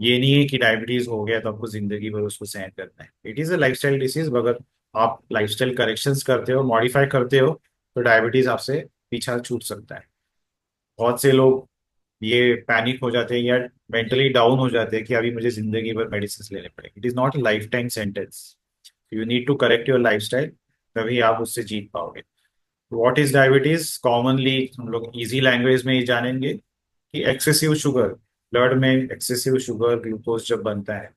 ये नहीं है कि डायबिटीज हो गया तो आपको जिंदगी भर उसको सहन करना है। It is a lifestyle disease. अगर आप लाइफस्टाइल करेक्शंस करते हो, मॉडिफाई करते हो, तो डायबिटीज आपसे पीछा छूट सकता है। बहुत से लोग ये पैनिक हो जाते हैं या मेंटली डाउन हो जाते हैं कि अभी मुझे जिंदगी भर मेडिसिन लेने पड़ेंगे। It is not a life time sentence. You need to correct your lifestyle, तभी आप उससे जीत पाओगे। What is diabetes? कॉमनली हम लोग इजी लैंग्वेज में ही जानेंगे कि एक्सेसिव शुगर, ब्लड में एक्सेसिव शुगर ग्लूकोज जब बनता है,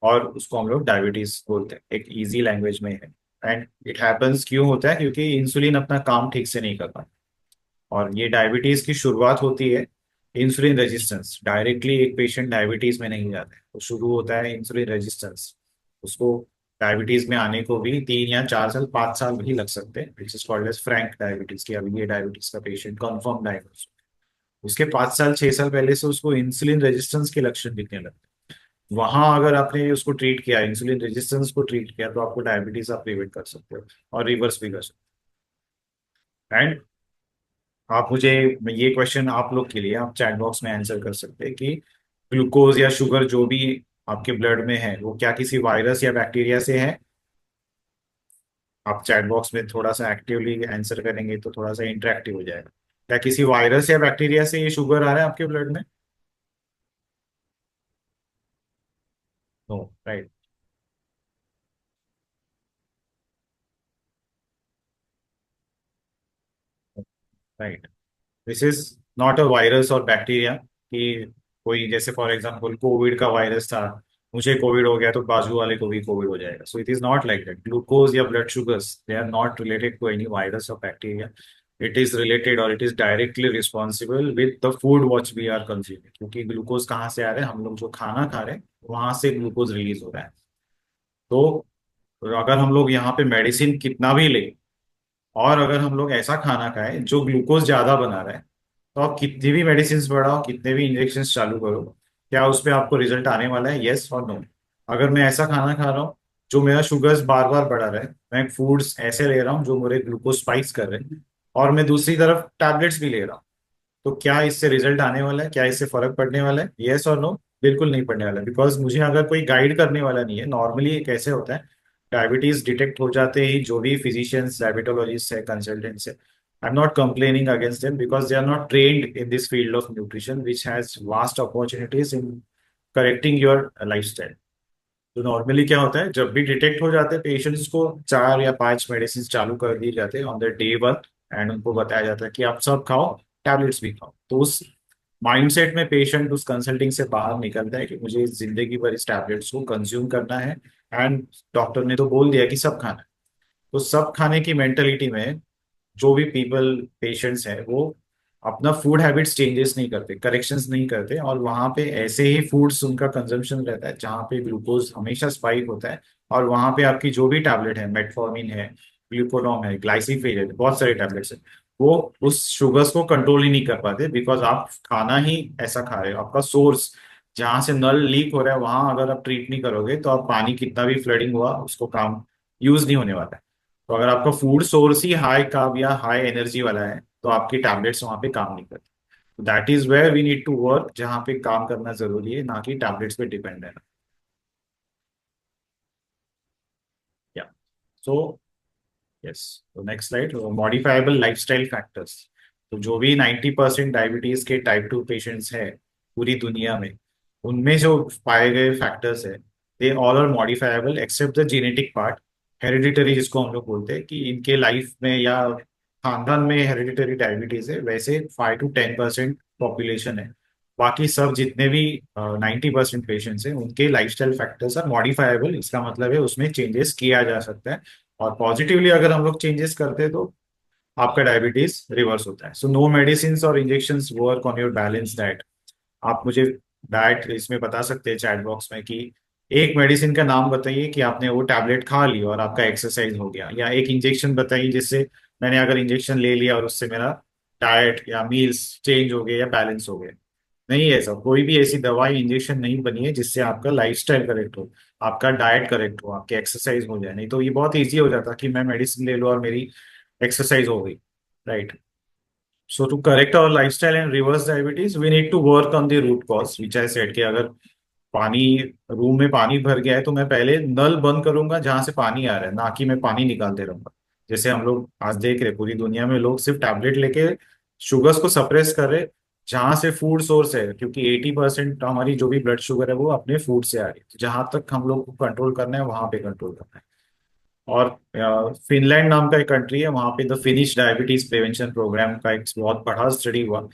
और उसको हम लोग डायबिटीज बोलते हैं, एक इजी लैंग्वेज में है। एंड इट हैपन्स क्यों होता है? क्योंकि इंसुलिन अपना काम ठीक से नहीं कर पाता। और ये डायबिटीज की शुरुआत होती है इंसुलिन रेजिस्टेंस। डायरेक्टली एक पेशेंट डायबिटीज में नहीं जाता है, तो शुरू होता है इंसुलिन रेजिस्टेंस। उसको डायबिटीज में आने को भी 3 या 4 साल, 5 साल भी लग सकते हैं, which is called as frank diabetes, की अभी ये डायबिटीज का पेशेंट कंफर्म डायग्नोस। उसके 5 साल 6 साल पहले से उसको इंसुलिन रेजिस्टेंस के लक्षण दिखने लगते हैं। वहां अगर आपने उसको ट्रीट किया, इंसुलिन रेजिस्टेंस को ट्रीट किया, तो आपको डायबिटीज आप प्रिवेंट कर सकते हो और रिवर्स भी कर सकते हो। एंड आप मुझे, ये क्वेश्चन आप लोग के लिए, आप चैट बॉक्स में आंसर कर सकते हैं कि ग्लूकोज या शुगर जो भी आपके ब्लड में है वो क्या किसी वायरस या बैक्टीरिया से है? आप चैट बॉक्स में थोड़ा सा एक्टिवली आंसर करेंगे तो थोड़ा सा इंटरेक्टिव हो जाएगा। क्या किसी वायरस या बैक्टीरिया से ये शुगर आ रहा है आपके ब्लड में? No, right. Right. This is not a virus और बैक्टीरिया कि कोई, जैसे फॉर एग्जांपल कोविड का वायरस था, मुझे कोविड हो गया तो बाजू वाले को भी कोविड हो जाएगा। So it is not like that. Glucose या blood sugars, they are not related to any virus और बैक्टीरिया। इट इज रिलेटेड और it is directly responsible with the food which we are consuming. क्योंकि glucose कहाँ से आ रहा है? हम लोग जो खाना खा रहे हैं वहां से ग्लूकोज रिलीज हो रहा है। तो अगर हम लोग यहाँ पे मेडिसिन कितना भी ले, और अगर हम लोग ऐसा खाना खाएं जो ग्लूकोज ज्यादा बना रहा है, तो आप कितनी भी मेडिसिन बढ़ाओ, कितने भी इंजेक्शन चालू करो, क्या उस पे आपको रिजल्ट आने वाला है? यस और नो। अगर मैं ऐसा खाना खा रहा हूँ जो मेरा शुगर्स बार बार बढ़ा रहा है, मैं फूड्स ऐसे ले रहा हूँ जो मेरे ग्लूकोज स्पाइक्स कर रहे हैं, और मैं दूसरी तरफ टैबलेट्स भी ले रहा हूँ, तो क्या इससे रिजल्ट आने वाला है? क्या इससे फर्क पड़ने वाला है? यस और नो? बिल्कुल नहीं पड़ने वाला। बिकॉज मुझे अगर कोई गाइड करने वाला नहीं है। नॉर्मली कैसे होता है, डायबिटीज डिटेक्ट हो जाते ही जो भी फिजिशियंस, डायबिटोलॉजिस्ट है, कंसल्टेंट्स है, I am not complaining against them, because they are not trained in this field of nutrition which has vast opportunities in correcting your life. तो नॉर्मली क्या होता है, जब भी डिटेक्ट हो जाते हैं पेशेंट्स को 4 या 5 मेडिसिन चालू कर दिए जाते हैं ऑन द डे 1। एंड उनको बताया जाता है कि आप सब खाओ, टैबलेट्स भी खाओ। तो उस माइंडसेट में पेशेंट उस कंसल्टिंग से बाहर निकलता है कि मुझे जिंदगी भर इस टैबलेट्स को कंज्यूम करना है। एंड डॉक्टर ने तो बोल दिया कि सब खाना है। तो सब खाने की मेंटेलिटी में जो भी पीपल, पेशेंट्स हैं, वो अपना फूड हैबिट्स चेंजेस नहीं करते, करेक्शंस नहीं करते, और वहां पे ऐसे ही फूड्स उनका कंजम्पशन रहता है जहाँ पे ग्लूकोज हमेशा स्पाइक होता है। और वहां पे आपकी जो भी टैबलेट है, मेटफॉर्मिन है, ग्लूकोडॉम है, ग्लाइसिफेज है, बहुत सारे टैबलेट्स है, वो उस शुगर्स को कंट्रोल ही नहीं कर पाते। बिकॉज आप खाना ही ऐसा खा रहे हो, आपका सोर्स जहाँ से नल लीक हो रहा है वहां अगर आप ट्रीट नहीं करोगे तो आप पानी कितना भी फ्लडिंग हुआ उसको काम यूज नहीं होने वाला है। तो अगर आपका फूड सोर्स ही हाई कार्ब या हाई एनर्जी वाला है, तो आपकी टैबलेट्स वहां पे काम नहीं करती। That is where we need to work, जहाँ पे काम करना जरूरी है, ना कि टैबलेट्स पे डिपेंड है। या, सो यस। तो next slide, modifiable lifestyle factors. तो जो भी 90% डायबिटीज के टाइप 2 पेशेंट्स है पूरी दुनिया में, उनमें जो पाए गए फैक्टर्स है, they all are modifiable except the genetic part. Hereditary जिसको हम लोग बोलते हैं कि इनके लाइफ में या खानदान में हेरिडिटरी डायबिटीज है, वैसे 5 to 10% पॉपुलेशन है। बाकी सब जितने भी 90% पेशेंट्स हैं उनके लाइफस्टाइल फैक्टर्स आर मॉडिफाइबल। इसका मतलब है उसमें चेंजेस किया जा सकता है, और पॉजिटिवली अगर हम लोग चेंजेस करते हैं तो आपका डायबिटीज रिवर्स होता है। सो नो मेडिसिन और injection work on your balance diet. आप मुझे डाइट इसमें बता सकते हैं चैट बॉक्स में कि एक मेडिसिन का नाम बताइए कि आपने वो टैबलेट खा ली और आपका एक्सरसाइज हो गया, या एक इंजेक्शन बताइए जिससे मैंने अगर इंजेक्शन ले लिया और उससे मेरा डाइट या मील्स चेंज हो गए या बैलेंस हो गए। नहीं है सब, कोई भी ऐसी दवाई इंजेक्शन नहीं बनी है जिससे आपका लाइफस्टाइल करेक्ट हो, आपका डाइट करेक्ट हो, आपकी एक्सरसाइज हो जाए। नहीं तो ये बहुत इजी हो जाता कि मैं मेडिसिन ले लूँ और मेरी एक्सरसाइज हो गई, right. So to correct our lifestyle and reverse diabetes we need to work on the root cause which I said कि अगर पानी, रूम में पानी भर गया है तो मैं पहले नल बंद करूंगा जहां से पानी आ रहा है, ना कि मैं पानी निकालते रहूंगा। जैसे हम लोग आज देख रहे हैं, पूरी दुनिया में लोग सिर्फ टैबलेट लेके शुगर्स को सप्रेस कर रहे, जहां से फूड सोर्स है, क्योंकि 80% हमारी जो भी ब्लड शुगर है वो अपने फूड से आ रही है। तो जहां तक हम लोग को कंट्रोल करना है वहां पे कंट्रोल करना है। और फिनलैंड नाम का एक कंट्री है, वहां पे the Finnish diabetes prevention programme का एक बहुत बड़ा स्टडी हुआ।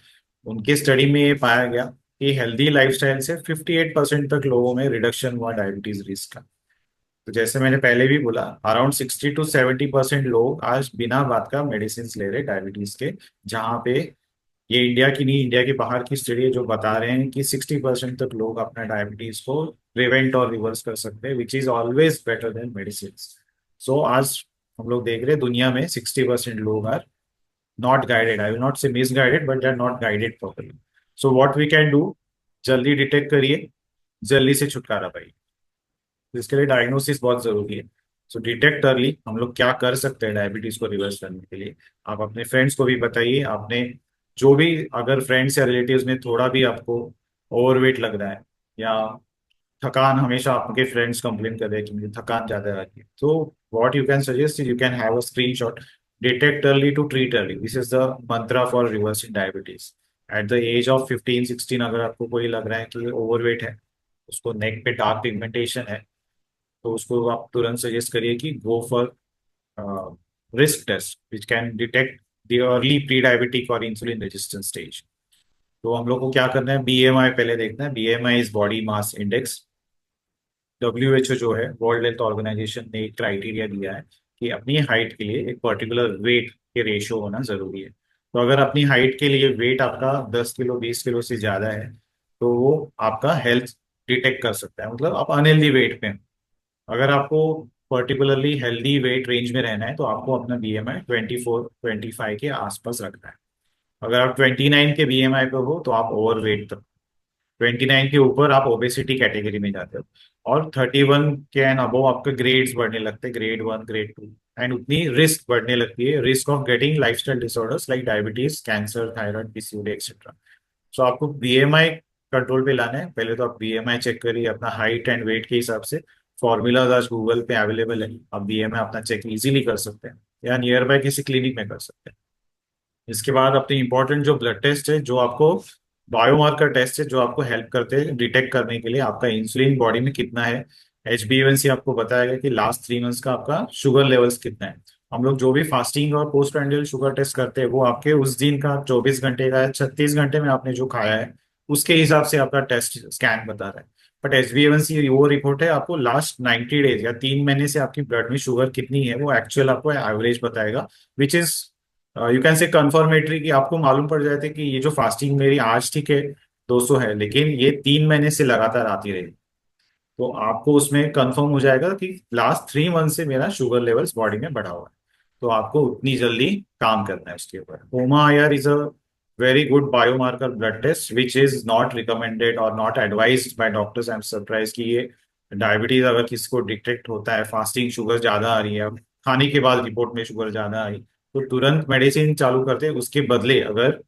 उनके स्टडी में ये पाया गया कि हेल्दी लाइफस्टाइल से 58% तक लोगों में रिडक्शन हुआ डायबिटीज रिस्क का। तो जैसे मैंने पहले भी बोला, अराउंड 60 to 70% लोग आज बिना बात का मेडिसिन ले रहे डायबिटीज के। जहाँ पे ये इंडिया की नहीं, इंडिया के बाहर की स्टडी है जो बता रहे हैं कि 60% तक लोग अपना डायबिटीज को प्रिवेंट और रिवर्स कर सकते हैं, which is always better than medicine. So आज हम लोग देख रहे हैं दुनिया में 60% लोग are not guided, I will not say misguided, but they are not guided properly. So what we can do, जल्दी डिटेक्ट करिए, जल्दी से छुटकारा पाइए। तो इसके लिए डायग्नोसिस बहुत जरूरी है। सो डिटेक्ट अर्ली, हम लोग क्या कर सकते हैं डायबिटीज को रिवर्स करने के लिए। आप अपने फ्रेंड्स को भी बताइए, आपने जो भी, अगर फ्रेंड्स या रिलेटिव्स में थोड़ा भी आपको ओवरवेट लग रहा है, या थकान, हमेशा आपके फ्रेंड्स कंप्लेन कर रहे हैं कि मुझे थकान ज्यादा आ रही है, तो what you can suggest, you can have a screenshot, detect early to treat early, this is the mantra for reversing diabetes. At the age of 15-16 अगर आपको कोई लग रहा है कि ओवरवेट है, उसको नेक पे डार्क पिगमेंटेशन है, तो उसको आप तुरंत सजेस्ट करिए कि go for risk test which can detect the early pre diabetic और इंसुलिन रेजिस्टेंस स्टेज। तो हम लोग को क्या करना है, बीएमआई पहले देखना है। BMI is body mass index. WHO जो है, वर्ल्ड हेल्थ ऑर्गेनाइजेशन ने एक क्राइटेरिया दिया है कि अपनी हाइट के लिए एक पर्टिकुलर वेट के रेशियो होना जरूरी है। तो अगर अपनी हाइट के लिए वेट आपका 10 किलो 20 किलो से ज्यादा है, तो वो आपका हेल्थ डिटेक्ट कर सकता है, मतलब आप अनहेल्दी वेट पे हैं। अगर आपको पर्टिकुलरली हेल्दी वेट रेंज में रहना है तो आपको अपना बीएमआई 24-25 के आसपास रखना है। अगर आप 29 के बीएमआई पे हो तो आप ओवर वेट, 29 के ऊपर आप ओबेसिटी कैटेगरी में जाते हो। और 31 के एंड अबव आपके ग्रेड्स बढ़ने लगते हैं, ग्रेड 1 ग्रेड 2, एंड उतनी रिस्क बढ़ने लगती है, risk of getting lifestyle disorders like diabetes, cancer, thyroid, PCOD etcetera. So आपको बीएमआई कंट्रोल पे लाना है। पहले तो आप बीएमआई चेक करिए अपना हाइट एंड वेट के हिसाब से। फॉर्मूलाज आज गूगल पे अवेलेबल है, आप बीएमआई अपना चेक इजीली कर सकते हैं, या नियर बाय किसी क्लिनिक में कर सकते हैं। इसके बाद अपनी इंपॉर्टेंट जो ब्लड टेस्ट है, जो आपको बायोमार्कर टेस्ट है, जो आपको हेल्प करते हैं डिटेक्ट करने के लिए आपका इंसुलिन बॉडी में कितना है। HbA1c आपको बताएगा कि लास्ट 3 मंथ्स का आपका शुगर लेवल्स कितना है। हम लोग जो भी फास्टिंग और पोस्ट प्रांडियल शुगर टेस्ट करते हैं वो आपके उस दिन का 24 घंटे का, 36 घंटे में आपने जो खाया है उसके हिसाब से आपका टेस्ट स्कैन बता रहा है। बट HbA1c वो रिपोर्ट है आपको लास्ट 90 डेज या 3 महीने से आपकी ब्लड में शुगर कितनी है, वो एक्चुअल आपको एवरेज बताएगा, विच इज यू कैन से कंफर्मेटरी, कि आपको मालूम पड़ जाते कि ये जो फास्टिंग मेरी आज ठीक है 200 है, लेकिन ये 3 महीने से लगातार आती रही, तो आपको उसमें कंफर्म हो जाएगा कि लास्ट 3 मंथ से मेरा शुगर लेवल्स बॉडी में बढ़ा हुआ है। तो आपको उतनी जल्दी काम करना है उसके ऊपर। HOMA IR is a very good biomarker blood test which is not recommended और not advised by doctors. I am surprise कि ये डायबिटीज अगर किसी को डिटेक्ट होता है, फास्टिंग शुगर ज्यादा आ रही है, खाने के बाद रिपोर्ट में शुगर ज्यादा आई, तो तुरंत मेडिसिन चालू करते हैं। उसके बदले अगर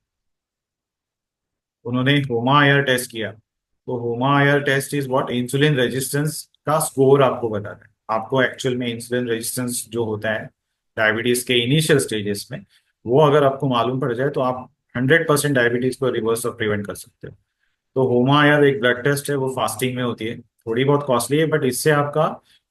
उन्होंने होमा आयर टेस्ट किया, तो HOMA IR test is what, insulin resistance का स्कोर आपको बताता है। आपको एक्चुअल में इंसुलिन रेजिस्टेंस जो होता है डायबिटीज के इनिशियल स्टेजेस में, वो अगर आपको मालूम पड़ जाए तो आप 100% डायबिटीज को रिवर्स और प्रिवेंट कर सकते हो। तो होमा आयर एक ब्लड टेस्ट है, वो फास्टिंग में होती है, थोड़ी बहुत कॉस्टली है, बट इससे आपका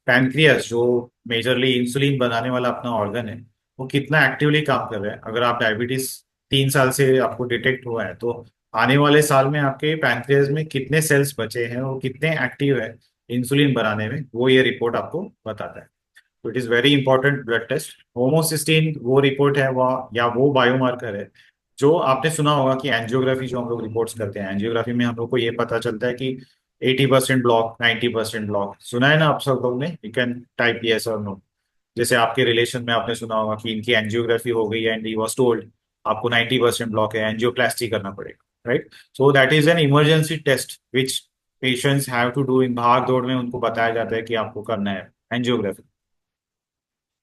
पैनक्रियास जो मेजरली इंसुलिन बनाने वाला अपना ऑर्गन है, वो कितना एक्टिवली काम कर रहा है। अगर आप डायबिटीज 3 साल से आपको डिटेक्ट हुआ है, तो आने वाले साल में आपके पैनक्रियास में कितने सेल्स बचे हैं, वो कितने एक्टिव है इंसुलिन बनाने में, वो ये रिपोर्ट आपको बताता है। तो it is very important blood test. Homocysteine वो रिपोर्ट है, वो या वो बायोमार्कर है जो आपने सुना होगा कि एंजियोग्राफी जो हम लोग रिपोर्ट्स करते हैं, एंजियोग्राफी में हम लोग को ये पता चलता है कि 80% ब्लॉक, 90% ब्लॉक, सुना है ना आप सब लोग ने, यू कैन टाइप यस और नो। जैसे आपके रिलेशन में आपने सुना होगा कि इनकी एंजियोग्राफी हो गई एंड ही वाज टोल्ड आपको 90% ब्लॉक है, एंजियोप्लास्टी करना पड़ेगा, right. So that is an emergency test which patients have to do, इन भाग दौड़ में उनको बताया जाता है कि आपको करना है एंजियोग्राफी।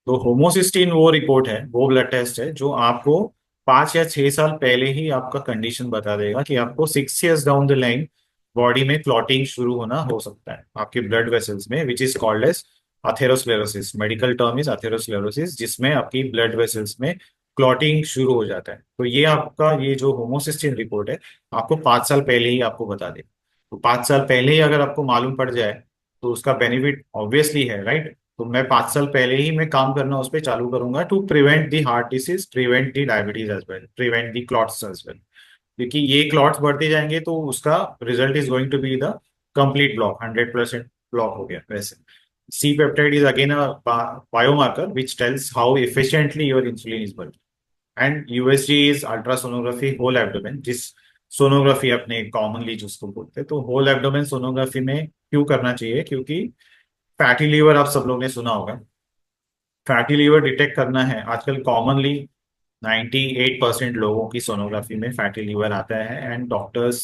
तो होमोसिस्टीन वो रिपोर्ट है, वो ब्लड टेस्ट है जो आपको 5 या 6 साल पहले ही आपका कंडीशन बता देगा कि आपको 6 years down the line body में क्लॉटिंग शुरू होना हो सकता है आपके ब्लड वेसल्स में, which is called as atherosclerosis. Medical term is atherosclerosis, जिसमें आपकी ब्लड वेसल्स में क्लॉटिंग शुरू हो जाता है। तो ये आपका ये जो होमोसिस्टिन रिपोर्ट है, आपको 5 साल पहले ही आपको बता दे। तो 5 साल पहले ही अगर आपको मालूम पड़ जाए तो उसका बेनिफिट ऑब्वियसली है, राइट। तो मैं 5 साल पहले ही मैं काम करना उस पर चालू करूंगा, to prevent the heart disease, prevent the diabetes as well, prevent the clots as well. क्योंकि ये क्लॉट्स बढ़ते जाएंगे तो उसका result is going to be the complete block, 100% block हो गया वैसे। C peptide is again a biomarker which tells how efficiently your insulin is working. And USG is ultrasonography whole abdomen, जिस सोनोग्राफी अपने commonly जिसको बोलते हैं, तो whole abdomen sonography में क्यों करना चाहिए, क्योंकि फैटी लीवर आप सब लोग ने सुना होगा। फैटी लीवर डिटेक्ट करना है आजकल कॉमनली, 98% लोगों की सोनोग्राफी में फैटी लीवर आता है, and doctors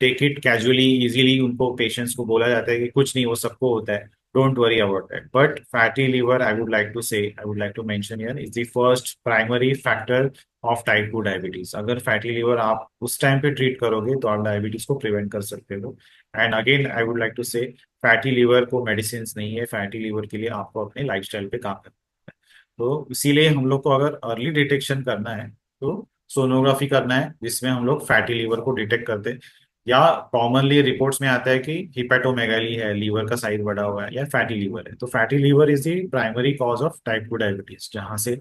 take it casually, easily. उनको पेशेंट्स को बोला जाता है कि कुछ नहीं, वो सबको होता है, don't worry about that. But fatty liver, I would like to mention here, is the first primary factor of type 2 diabetes. अगर फैटी लीवर आप उस टाइम पे ट्रीट करोगे तो आप डायबिटीज को प्रिवेंट कर सकते हो। And again I would like to say, fatty liver को मेडिसिन नहीं है, फैटी लीवर के लिए आपको अपने लाइफस्टाइल पे काम करना है। तो इसीलिए हम लोग को अगर अर्ली डिटेक्शन करना है तो सोनोग्राफी करना है, जिसमें हम लोग फैटी लीवर को डिटेक्ट करते हैं। या कॉमनली रिपोर्ट्स में आता है कि हिपेटोमेगाली है, लीवर का साइज बढ़ा हुआ है, या फैटी लीवर है। तो fatty liver is the primary cause of type 2 diabetes, जहां से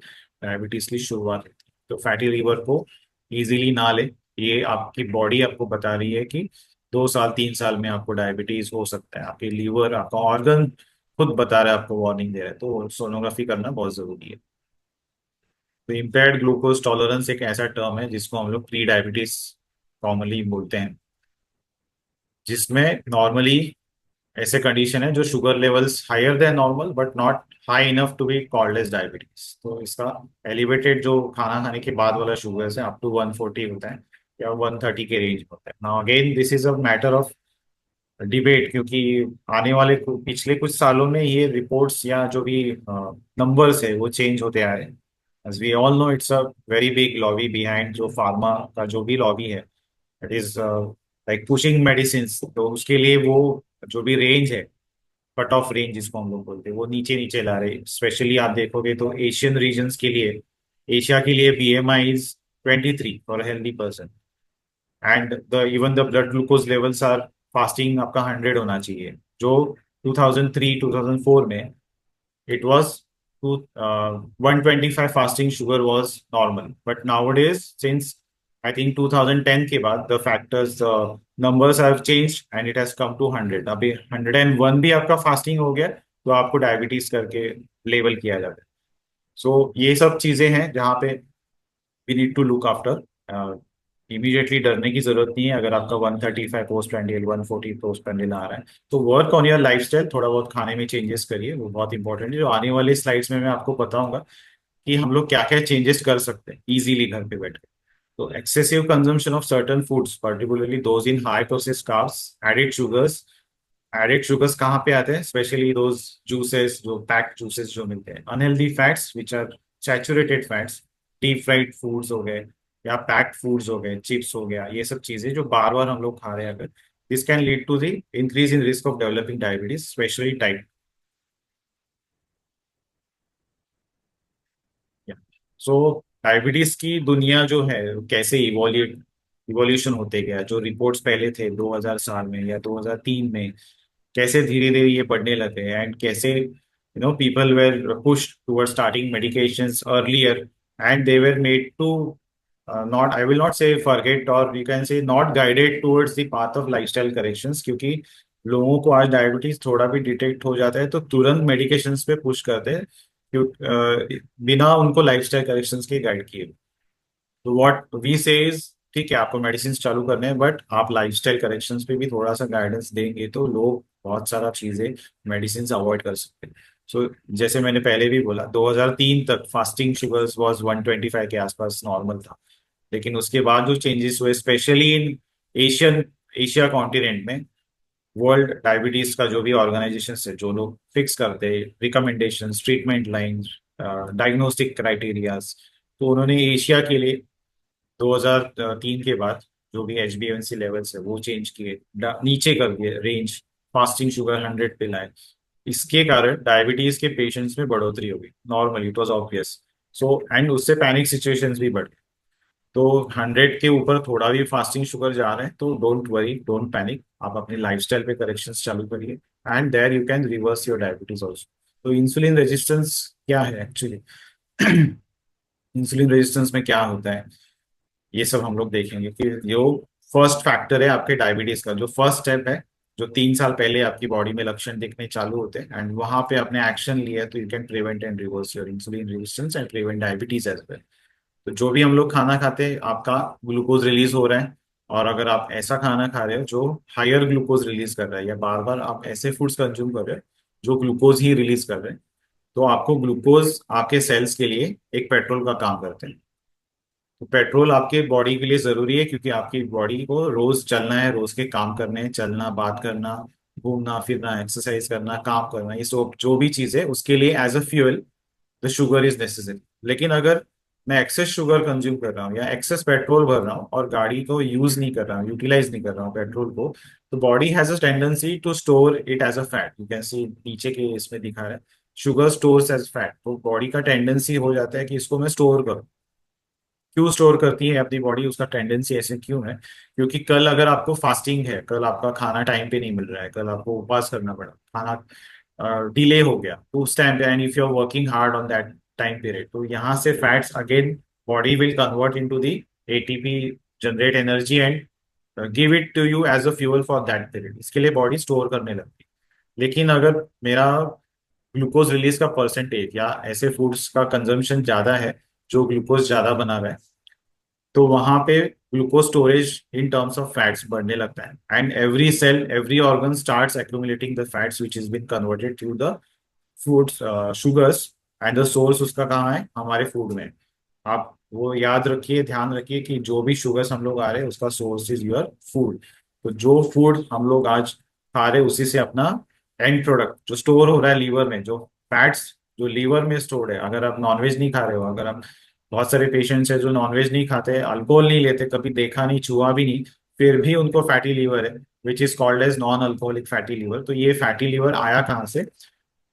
डायबिटीज की शुरुआत होती है। तो फैटी लीवर को इजीली ना ले। ये आपकी बॉडी आपको बता रही है कि 2 साल 3 साल में आपको डायबिटीज हो सकता है, आपके लीवर आपका ऑर्गन खुद बता रहा है, आपको वार्निंग दे रहा है। तो सोनोग्राफी करना बहुत जरूरी है। तो इम्पेयर्ड ग्लूकोज टॉलरेंस एक ऐसा टर्म है जिसको हम लोग प्री डायबिटीज कॉमनली बोलते हैं, जिसमें नॉर्मली ऐसे कंडीशन है जो sugar levels higher than normal but not high enough to be called as diabetes. तो इसका एलिवेटेड जो खाना खाने के बाद वाला शुगर है अप टू 140 होता है, या 130 के रेंज में होता है। Now again this is a matter of debate, क्योंकि आने वाले पिछले कुछ सालों में ये रिपोर्ट्स या जो भी नंबर्स है वो चेंज होते आ रहे हैं। As we all know, it's a very big lobby behind जो फार्मा का जो भी लॉबी है, it is like pushing medicine. तो उसके लिए वो जो भी रेंज है, कट ऑफ रेंज जिसको हम लोग बोलते हैं, वो नीचे नीचे ला रहे हैं। स्पेशली आप देखोगे तो एशियन रीजन्स के लिए, एशिया के लिए BMI is 23 for healthy person. And the even the blood glucose levels are, fasting आपका 100 होना चाहिए, जो 2003 2004 में it was to 125 fasting sugar was normal, but nowadays since I think 2010 के बाद the factors numbers have changed and it has come to 100। अभी 101 भी आपका फास्टिंग हो गया तो आपको डायबिटीज करके लेबल किया जाता है। सो ये सब चीजें हैं जहाँ पे we need to look after. Immediately डरने की जरूरत नहीं है। अगर आपका 135 पोस्ट प्रैंडियल, 140 पोस्ट प्रैंडियल आ रहा है तो वर्क ऑन योर लाइफस्टाइल, थोड़ा बहुत खाने में चेंजेस करिए, वो बहुत इंपॉर्टेंट है। जो आने वाली स्लाइड्स में मैं आपको बताऊंगा कि हम लोग क्या क्या चेंजेस कर सकते हैं इजीली घर पे बैठ के। तो excessive consumption of certain foods, particularly those in high processed carbs, added sugars. Added sugars कहाँ पे आते हैं, स्पेशली दोज जूसेस, जो पैक्ड जूसेस जो मिलते हैं। Unhealthy fats which are saturated fats, deep fried foods हो गए या पैक्ड फूड्स हो गए, चिप्स हो गया, ये सब चीजें जो बार बार हम लोग खा रहे हैं, अगर this can lead to the increase in risk of developing diabetes, specially type. So diabetes की दुनिया जो है कैसे इवोल्यूशन होते गया, जो रिपोर्ट्स पहले थे 2000 साल में या 2003 में, कैसे धीरे धीरे ये बढ़ने लगे, एंड कैसे people were pushed toward starting medications earlier, and they were made to not, I will not say forget, और you can say not guided towards the path of lifestyle corrections. क्योंकि लोगों को आज डायबिटीज थोड़ा भी detect हो जाता है तो तुरंत मेडिकेशंस पे पुश करते हैं, बिना उनको लाइफस्टाइल करेक्शंस के गाइड किए। तो व्हाट वी से इज, ठीक है आपको मेडिसिन चालू करने हैं बट आप लाइफस्टाइल करेक्शंस पे भी थोड़ा सा गाइडेंस देंगे तो लोग बहुत सारा चीजें मेडिसिन अवॉइड कर सकते हैं। सो जैसे मैंने पहले भी बोला, 2003 तक फास्टिंग शुगर्स वाज 125 के आसपास नॉर्मल था। लेकिन उसके बाद जो चेंजेस हुए, specially in Asian Asia continent में, वर्ल्ड डायबिटीज का जो भी ऑर्गेनाइजेशन है, जो लोग फिक्स करते हैं recommendations, treatment lines, diagnostic criterias, तो उन्होंने एशिया के लिए 2003 के बाद जो भी HbA1c लेवल्स है वो चेंज किए, नीचे कर दिए रेंज, फास्टिंग शुगर 100 पे लाए, इसके कारण डायबिटीज के पेशेंट्स में बढ़ोतरी होगी, normally it was obvious. So and उससे पैनिक सिचुएशंस भी बढ़, तो 100 के ऊपर थोड़ा भी फास्टिंग शुगर जा रहे हैं तो डोंट वरी, डोंट पैनिक, आप अपने लाइफस्टाइल पे करेक्शंस चालू करिए, and there you can reverse your diabetes also. तो इंसुलिन रेजिस्टेंस क्या है एक्चुअली? इंसुलिन रेजिस्टेंस में क्या होता है, ये सब हम लोग देखेंगे कि जो फर्स्ट फैक्टर है आपके डायबिटीज का, जो फर्स्ट स्टेप है, जो 3 साल पहले आपकी बॉडी में लक्षण दिखने चालू होते हैं एंड वहां पे आपने एक्शन लिया, तो you can prevent and reverse your insulin resistance and prevent diabetes as well. तो जो भी हम लोग खाना खाते हैं आपका ग्लूकोज रिलीज हो रहा है, और अगर आप ऐसा खाना खा रहे हो जो हायर ग्लूकोज रिलीज कर रहा है, या बार बार आप ऐसे फूड्स कंज्यूम कर रहे हो जो ग्लूकोज ही रिलीज कर रहे हैं, तो आपको ग्लूकोज आपके सेल्स के लिए एक पेट्रोल का काम करते हैं। तो पेट्रोल आपके बॉडी के लिए जरूरी है, क्योंकि आपकी बॉडी को रोज चलना है, रोज के काम करने हैं, चलना, बात करना, घूमना फिरना, एक्सरसाइज करना, काम करना, ये सब जो भी चीज है उसके लिए as a fuel the sugar is necessary. लेकिन अगर मैं एक्सेस शुगर कंज्यूम कर रहा हूँ या एक्सेस पेट्रोल भर रहा हूँ और गाड़ी को यूज नहीं कर रहा हूँ, यूटिलाइज नहीं कर रहा हूँ पेट्रोल को, तो body has a tendency to store it as a fat. You can see नीचे के इसमें दिखा रहा है, शुगर स्टोर्स एज फैट। तो बॉडी का टेंडेंसी हो जाता है कि इसको मैं स्टोर करूँ। क्यों स्टोर करती है अपनी बॉडी, उसका टेंडेंसी ऐसे क्यों है? क्योंकि कल अगर आपको फास्टिंग है, कल आपका खाना टाइम पे नहीं मिल रहा है, कल आपको उपवास करना पड़ा, खाना डिले हो गया, तो उस टाइम पे and if you are working hard on that time period, तो यहाँ से fats again body will convert into the ATP, generate energy and give it to you as a fuel for that period. इसके लिए body store करने लगती है। लेकिन अगर मेरा ग्लूकोज रिलीज का परसेंटेज या ऐसे फूड्स का कंजम्पशन ज्यादा है जो ग्लूकोज ज्यादा बना रहा है, तो वहां पे glucose storage in terms of fats बढ़ने लगता है, and every cell every organ starts accumulating the fats which is been converted to the foods sugars, and the source उसका कहाँ है, हमारे फूड में। आप वो याद रखिए, ध्यान रखिए कि जो भी शुगर्स हम लोग आ रहे हैं उसका सोर्स इज योर फूड। तो जो फूड हम लोग आज खा रहे हैं उसी से अपना एंड प्रोडक्ट जो स्टोर हो रहा है लीवर में, जो फैट्स जो लीवर में स्टोर्ड है, अगर आप नॉनवेज नहीं खा रहे हो, अगर आप, बहुत सारे पेशेंट्स हैं जो नॉनवेज नहीं खाते, अल्कोहल नहीं लेते, कभी देखा नहीं, छुआ भी नहीं, फिर भी उनको फैटी लीवर है, which is called as non alcoholic fatty liver. तो ये फैटी लीवर आया कहाँ से?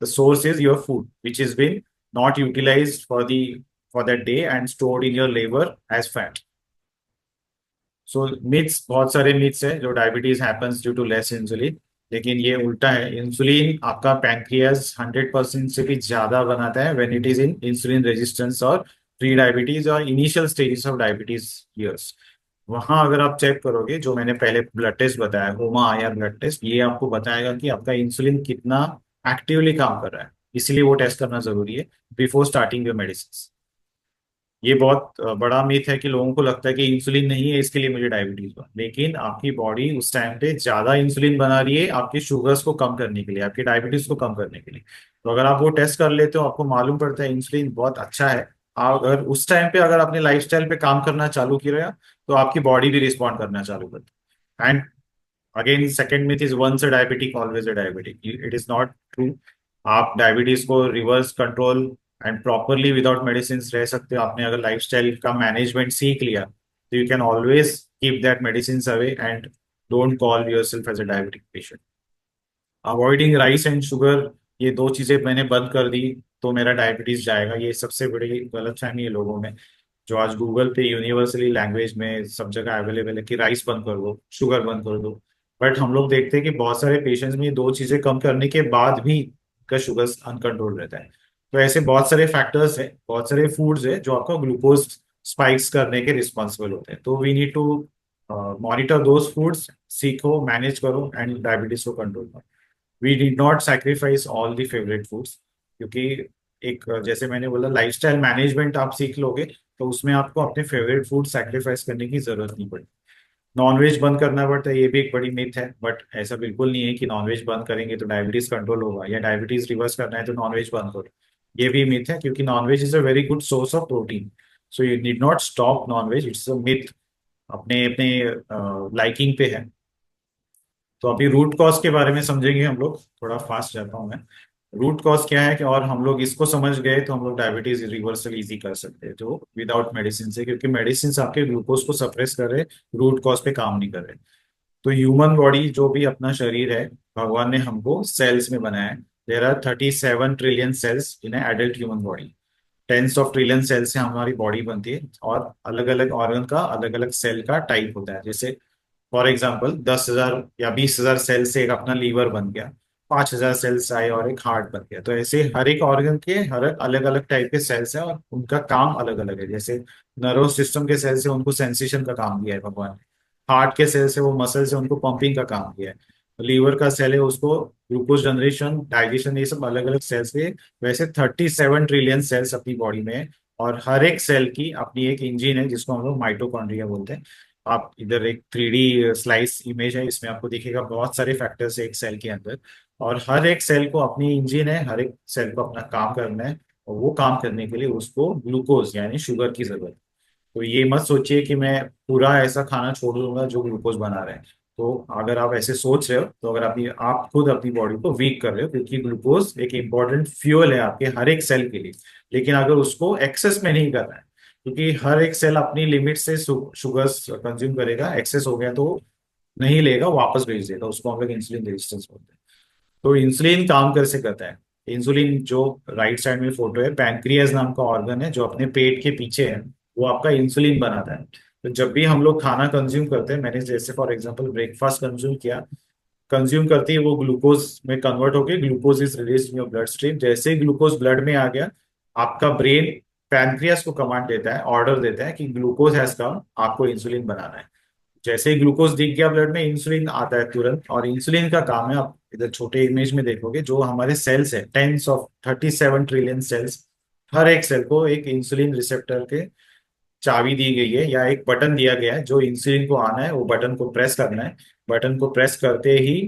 The source is your food, which has been not utilized for that day and stored in your liver as fat. So myths, बहुत सारे myths है जो diabetes happens due to less insulin, लेकिन ये उल्टा है। इंसुलिन आपका पैंक्रियाज 100% से भी ज्यादा बनाता है when it is in insulin resistance और प्री डायबिटीज और initial stages of diabetes years. वहां अगर आप चेक करोगे, जो मैंने पहले ब्लड टेस्ट बताया, होमा आया ब्लड टेस्ट, ये आपको बताएगा कि आपका इंसुलिन कितना एक्टिवली काम कर रहा है। इसलिए वो टेस्ट करना जरूरी है बिफोर स्टार्टिंग योर मेडिसिन। ये बहुत बड़ा मिथ है कि लोगों को लगता है कि इंसुलिन नहीं है इसके लिए मुझे डायबिटीज हुआ, लेकिन आपकी बॉडी उस टाइम पे ज्यादा इंसुलिन बना रही है आपकी शुगर्स को कम करने के लिए, आपकी डायबिटीज को कम करने के लिए। तो अगर आप वो टेस्ट कर लेते हो, आपको मालूम पड़ता है इंसुलिन बहुत अच्छा है। अगर उस टाइम पे अगर आपने लाइफस्टाइल पे काम करना चालू किया, तो आपकी बॉडी भी रिस्पॉन्ड करना चालू करती है। And again second myth is once a diabetic always a diabetic, it is not true. आप डायबिटीज को reverse control and properly without medicine रह सकते हो। आपने अगर लाइफस्टाइल का मैनेजमेंट सीख लिया, तो you can always keep that medicine away and don't call yourself as a diabetic patient. Avoiding rice and sugar, ये दो चीजें मैंने बंद कर दी तो मेरा डायबिटीज जाएगा, ये सबसे बड़ी गलतफहमी है लोगों में। जो आज गूगल पे यूनिवर्सली लैंग्वेज में सब जगह अवेलेबल है कि राइस बंद कर दो, शुगर बंद कर दो, बट हम लोग देखते हैं कि बहुत सारे पेशेंट्स में ये दो चीजें कम करने के बाद भी का शुगर अनकंट्रोल रहता है। तो ऐसे बहुत सारे फैक्टर्स है, बहुत सारे फूड्स है जो आपको ग्लूकोज स्पाइक्स करने के रिस्पॉन्सिबल होते हैं। तो we need to monitor those foods, सीखो, मैनेज करो एंड डायबिटीज को कंट्रोल करो। We did not sacrifice all the favourite foods, क्योंकि एक जैसे मैंने बोला लाइफस्टाइल मैनेजमेंट आप सीख लोगे, तो उसमें आपको अपने फेवरेट फूड सैक्रिफाइस करने की जरूरत नहीं पड़ती। नॉनवेज बंद करना पड़ता है, ये भी एक बड़ी मिथ है, बट ऐसा बिल्कुल नहीं है कि नॉनवेज बंद करेंगे तो डायबिटीज कंट्रोल होगा, या डायबिटीज रिवर्स करना है तो नॉनवेज बंद करो, ये भी मिथ है, क्योंकि nonveg is a very good source of protein. So you need not stop nonveg, it's a myth, अपने अपने लाइकिंग पे है। तो अभी रूट कॉज के बारे में समझेंगे हम लोग, थोड़ा फास्ट जाता हूँ मैं। रूट कॉज क्या है कि, और हम लोग इसको समझ गए तो हम लोग डायबिटीज रिवर्सल इजी कर सकते हैं जो विदाउट मेडिसिन से, क्योंकि मेडिसिन आपके ग्लूकोज को सप्रेस कर रहे, रूट कॉज पे काम नहीं कर रहे। तो ह्यूमन बॉडी जो भी अपना शरीर है, भगवान ने हमको सेल्स में बनाया है। There are 37 trillion cells in adult human body. Tens of trillion cell से हमारी बॉडी बनती है, और अलग अलग ऑर्गन का अलग अलग सेल का टाइप होता है। जैसे फॉर एग्जाम्पल 10,000 या 20,000 सेल से एक अपना लीवर बन गया, 5,000 सेल्स आए और एक हार्ट बन गया। तो ऐसे हर एक ऑर्गन के हर अलग अलग टाइप के सेल्स हैं, और उनका काम अलग अलग है। जैसे नर्वस सिस्टम के सेल से उनको सेंसेशन का काम दिया है भगवान ने। हार्ट के सेल से वो मसल से उनको पंपिंग का काम दिया है। लीवर का सेल है, उसको ग्लूकोज जनरेशन, डाइजेशन, ये सब अलग अलग सेल्स के। वैसे 37 ट्रिलियन सेल्स अपनी बॉडी में है, और हर एक सेल की अपनी एक इंजन है जिसको हम लोग माइटोकॉन्ड्रिया बोलते हैं। आप इधर एक 3D स्लाइस इमेज है, इसमें आपको दिखेगा बहुत सारे फैक्टर्स है एक सेल के अंदर। और हर एक सेल को अपनी इंजन है, हर एक सेल को अपना काम करना है। और वो काम करने के लिए उसको ग्लूकोज यानी शुगर की जरूरत है। तो ये मत सोचिए कि मैं पूरा ऐसा खाना छोड़ दूंगा जो ग्लूकोज बना रहे हैं। तो अगर आप ऐसे सोच रहे हो तो अगर आप खुद अपनी बॉडी को वीक कर रहे हो, क्योंकि ग्लूकोज एक इंपॉर्टेंट फ्यूल है आपके हर एक सेल के लिए। लेकिन अगर उसको एक्सेस में नहीं करना है, क्योंकि हर एक सेल अपनी लिमिट से शुगर्स कंज्यूम करेगा, एक्सेस हो गया तो नहीं लेगा, वापस भेज देगा। उसको हम लोग इंसुलिन रेजिस्टेंस बोलते हैं। तो इंसुलिन काम कैसे करता है? इंसुलिन जो राइट साइड में फोटो है, पैनक्रियाज नाम का ऑर्गन है जो अपने पेट के पीछे है, वो आपका इंसुलिन बनाता है। तो जब भी हम लोग खाना कंज्यूम करते हैं, मैंने जैसे फॉर एग्जांपल ब्रेकफास्ट कंज्यूम किया, कंज्यूम करते ही वो ग्लूकोज में कन्वर्ट होके glucose is release in your blood stream. जैसे ही ग्लूकोज ब्लड में आ गया, आपका ब्रेन पैनक्रियास को कमांड देता है, ऑर्डर देता है कि ग्लूकोज हैज कम, आपको इंसुलिन बनाना है। जैसे ही ग्लूकोज दिख गया ब्लड में, इंसुलिन आता है तुरंत। और इंसुलिन का काम है, आप इधर छोटे इमेज में देखोगे, जो हमारे सेल्स है, 37 ट्रिलियन सेल्स, हर एक सेल को एक इंसुलिन रिसेप्टर के चाबी दी गई है, या एक बटन दिया गया है जो इंसुलिन को आना है, वो बटन को प्रेस करना है। बटन को प्रेस करते ही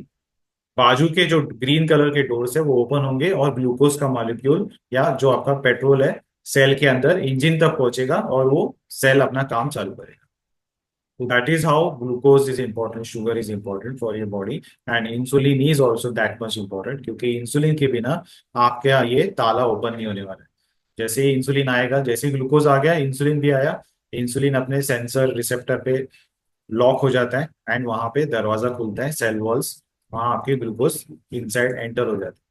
बाजू के जो ग्रीन कलर के डोर्स है वो ओपन होंगे, और ग्लूकोज का मॉलिक्यूल या जो आपका पेट्रोल है सेल के अंदर इंजन तक पहुंचेगा, और वो सेल अपना काम चालू करेगा। That is how glucose is important, sugar is important for your body, and insulin is also that much important, क्योंकि इंसुलिन के बिना आपके यहाँ ये ताला ओपन नहीं होने वाला है। जैसे ही इंसुलिन आएगा, जैसे ही ग्लूकोज आ गया, इंसुलिन भी आया। इंसुलिन अपने सेंसर रिसेप्टर पे लॉक हो जाता है, एंड वहां पे दरवाजा खुलता है, सेल वॉल्स, वहां आपके ग्लूकोज इनसाइड एंटर हो जाता है।